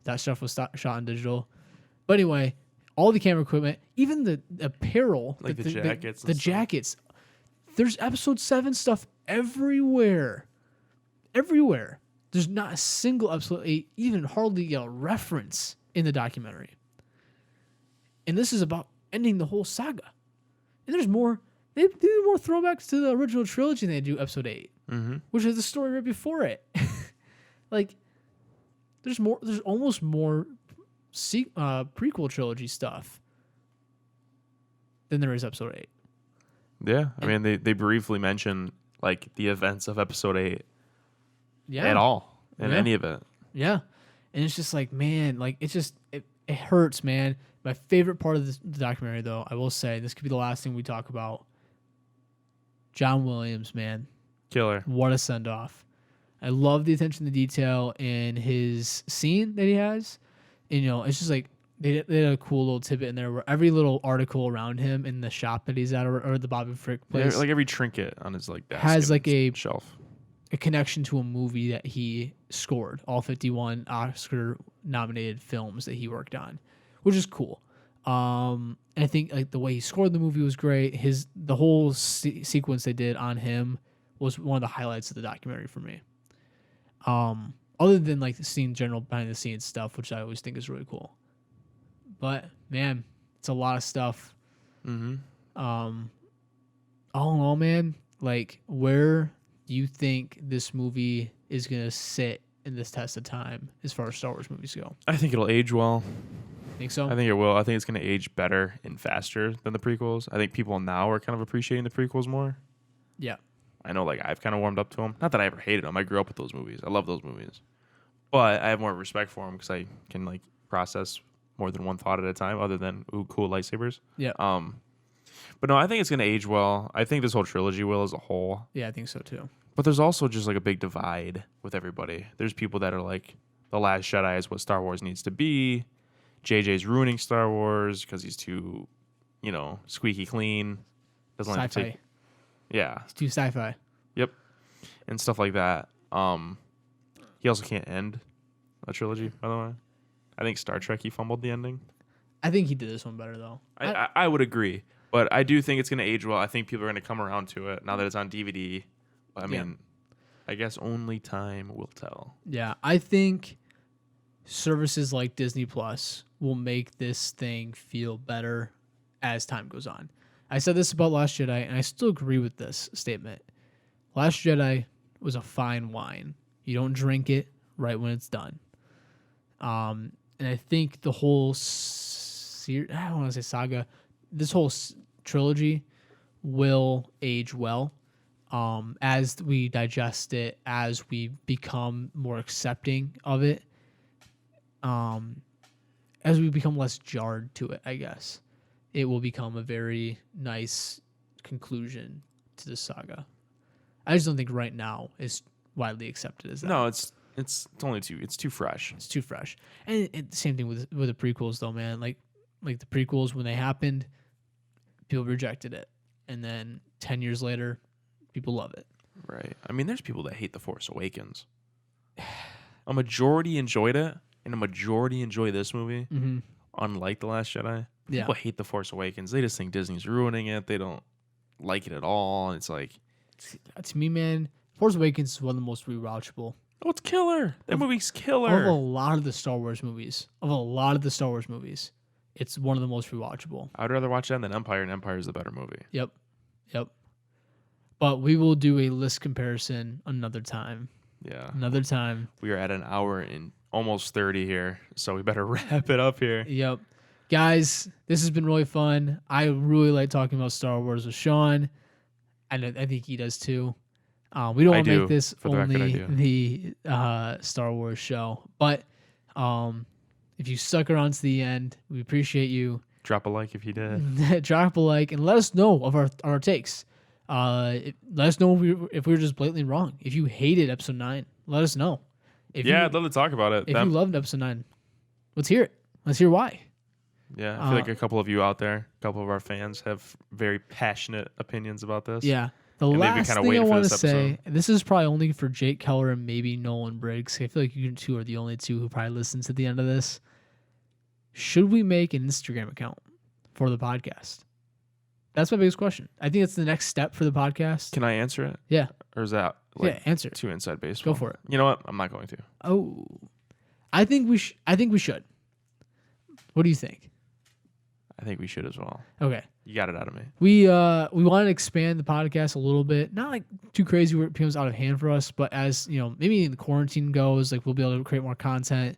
That stuff was shot on digital. But anyway, all the camera equipment, even the apparel, Like the jackets. the jackets. There's episode 7 stuff everywhere. Everywhere. There's not a single episode 8, even hardly a reference in the documentary. And this is about ending the whole saga. And there's more. They do more throwbacks to the original trilogy than they do episode 8, which is the story right before it. Like, there's more. There's almost more prequel trilogy stuff than there is episode 8. Yeah, I mean they briefly mention like the events of episode 8. Yeah, at all in any of it. Yeah, and it's just like, man, like it hurts, man. My favorite part of the documentary, though, I will say, this could be the last thing we talk about. John Williams, man, Killer. What a send off! I love the attention to detail in his scene that he has. And, it's just like they had a cool little tidbit in there where every little article around him in the shop that he's at, or the Bobby Frick place, Yeah, like every trinket on his like desk has like a shelf, a connection to a movie that he scored. All 51 Oscar nominated films that he worked on, which is cool. And I think like the way he scored the movie was great. The whole sequence they did on him was one of the highlights of the documentary for me. Other than like the general behind the scenes stuff, which I always think is really cool. But man, it's a lot of stuff. All in all, man, like where do you think this movie is gonna sit in this test of time as far as Star Wars movies go? I think it'll age well. Think so? I think it will. I think it's going to age better and faster than the prequels. I think people now are kind of appreciating the prequels more. Yeah. I know, like, I've kind of warmed up to them. Not that I ever hated them. I grew up with those movies. I love those movies. But I have more respect for them because I can, like, process more than one thought at a time other than, ooh, cool lightsabers. Yeah. But no, I think it's going to age well. I think this whole trilogy will as a whole. Yeah, I think so, too. But there's also just, like, a big divide with everybody. There's people that are like, The Last Jedi is what Star Wars needs to be. JJ's ruining Star Wars because he's too, squeaky clean. Doesn't like to Sci-fi. take. Yeah. It's too sci-fi. Yep. And stuff like that. He also can't end a trilogy, by the way. I think Star Trek, he fumbled the ending. I think he did this one better, though. I would agree. But I do think it's going to age well. I think people are going to come around to it now that it's on DVD. I mean, I guess only time will tell. Yeah, I think services like Disney Plus will make this thing feel better as time goes on. I said this about Last Jedi, and I still agree with this statement. Last Jedi was a fine wine. You don't drink it right when it's done. And I think the whole I don't want to say saga, this whole trilogy will age well as we digest it, as we become more accepting of it, as we become less jarred to it, I guess. It will become a very nice conclusion to the saga. I just don't think right now is widely accepted as that. No, it's too fresh. It's too fresh. And the same thing with the prequels, though, man. Like the prequels, when they happened, people rejected it, and then 10 years later, people love it. Right. I mean, there's people that hate The Force Awakens. A majority enjoyed it, and a majority enjoy this movie. Mm-hmm. Unlike The Last Jedi, Yeah. people hate The Force Awakens. They just think Disney's ruining it. They don't like it at all. And it's like, To me, man, Force Awakens is one of the most rewatchable oh, it's killer. That movie's of killer. a lot of the Star Wars movies. It's one of the most rewatchable. I'd rather watch that than Empire, and Empire is the better movie. Yep. But we will do a list comparison another time. Yeah. Another time. We are at an hour and almost 30 here, so we better wrap it up here. Yep. Guys, this has been really fun. I really like talking about Star Wars with Sean, and I think he does too. We don't want to make this only the Star Wars show, but if you stuck around to the end, we appreciate you. Drop a like if you did. Drop a like and let us know of our takes. Let us know if we were just blatantly wrong. If you hated episode 9, let us know. I'd love to talk about it. If you loved episode 9, let's hear it. Let's hear why. Yeah, I feel like a couple of you out there, a couple of our fans have very passionate opinions about this. Yeah. The last thing I want to say, and this is probably only for Jake Keller and maybe Nolan Briggs. I feel like you two are the only two who probably listen to the end of this. Should we make an Instagram account for the podcast? That's my biggest question. I think it's the next step for the podcast. Can I answer it? Yeah. Or is that answer too inside baseball? Go for it. You know what? I'm not going to. Oh, I think we should. What do you think? I think we should as well. Okay. You got it out of me. We want to expand the podcast a little bit. Not like too crazy where it becomes out of hand for us, but as maybe in the quarantine goes, like we'll be able to create more content.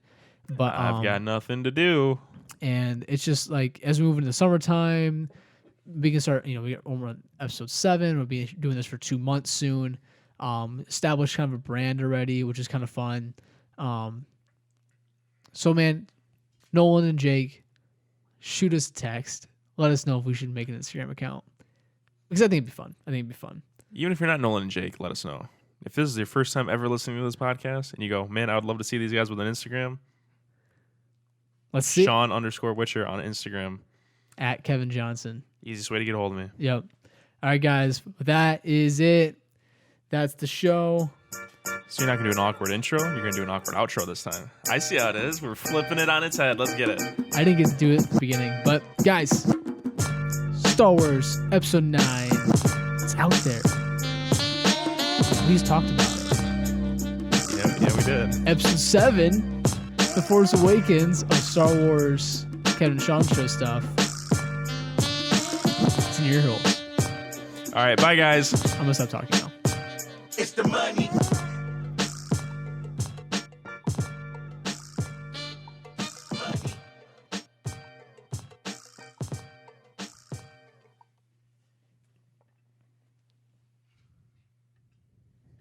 But I've got nothing to do. And it's just like as we move into the summertime, we can start, we get over on episode 7. We'll be doing this for 2 months soon. Establish kind of a brand already, which is kind of fun. So man, Nolan and Jake, shoot us a text. Let us know if we should make an Instagram account. Because I think it'd be fun. Even if you're not Nolan and Jake, let us know. If this is your first time ever listening to this podcast and you go, man, I would love to see these guys with an Instagram. Let's see. Sean_Witcher on Instagram. At Kevin Johnson. Easiest way to get a hold of me. Yep. All right, guys. That is it. That's the show. So you're not going to do an awkward intro? You're going to do an awkward outro this time. I see how it is. We're flipping it on its head. Let's get it. I didn't get to do it at the beginning. But, guys, Star Wars Episode 9. It's out there. We just talked about it. Yeah, we did. Episode 7, The Force Awakens of Star Wars Kevin Sean Show stuff. It's in your holes. All right, bye, guys. I'm going to stop talking now. It's the money.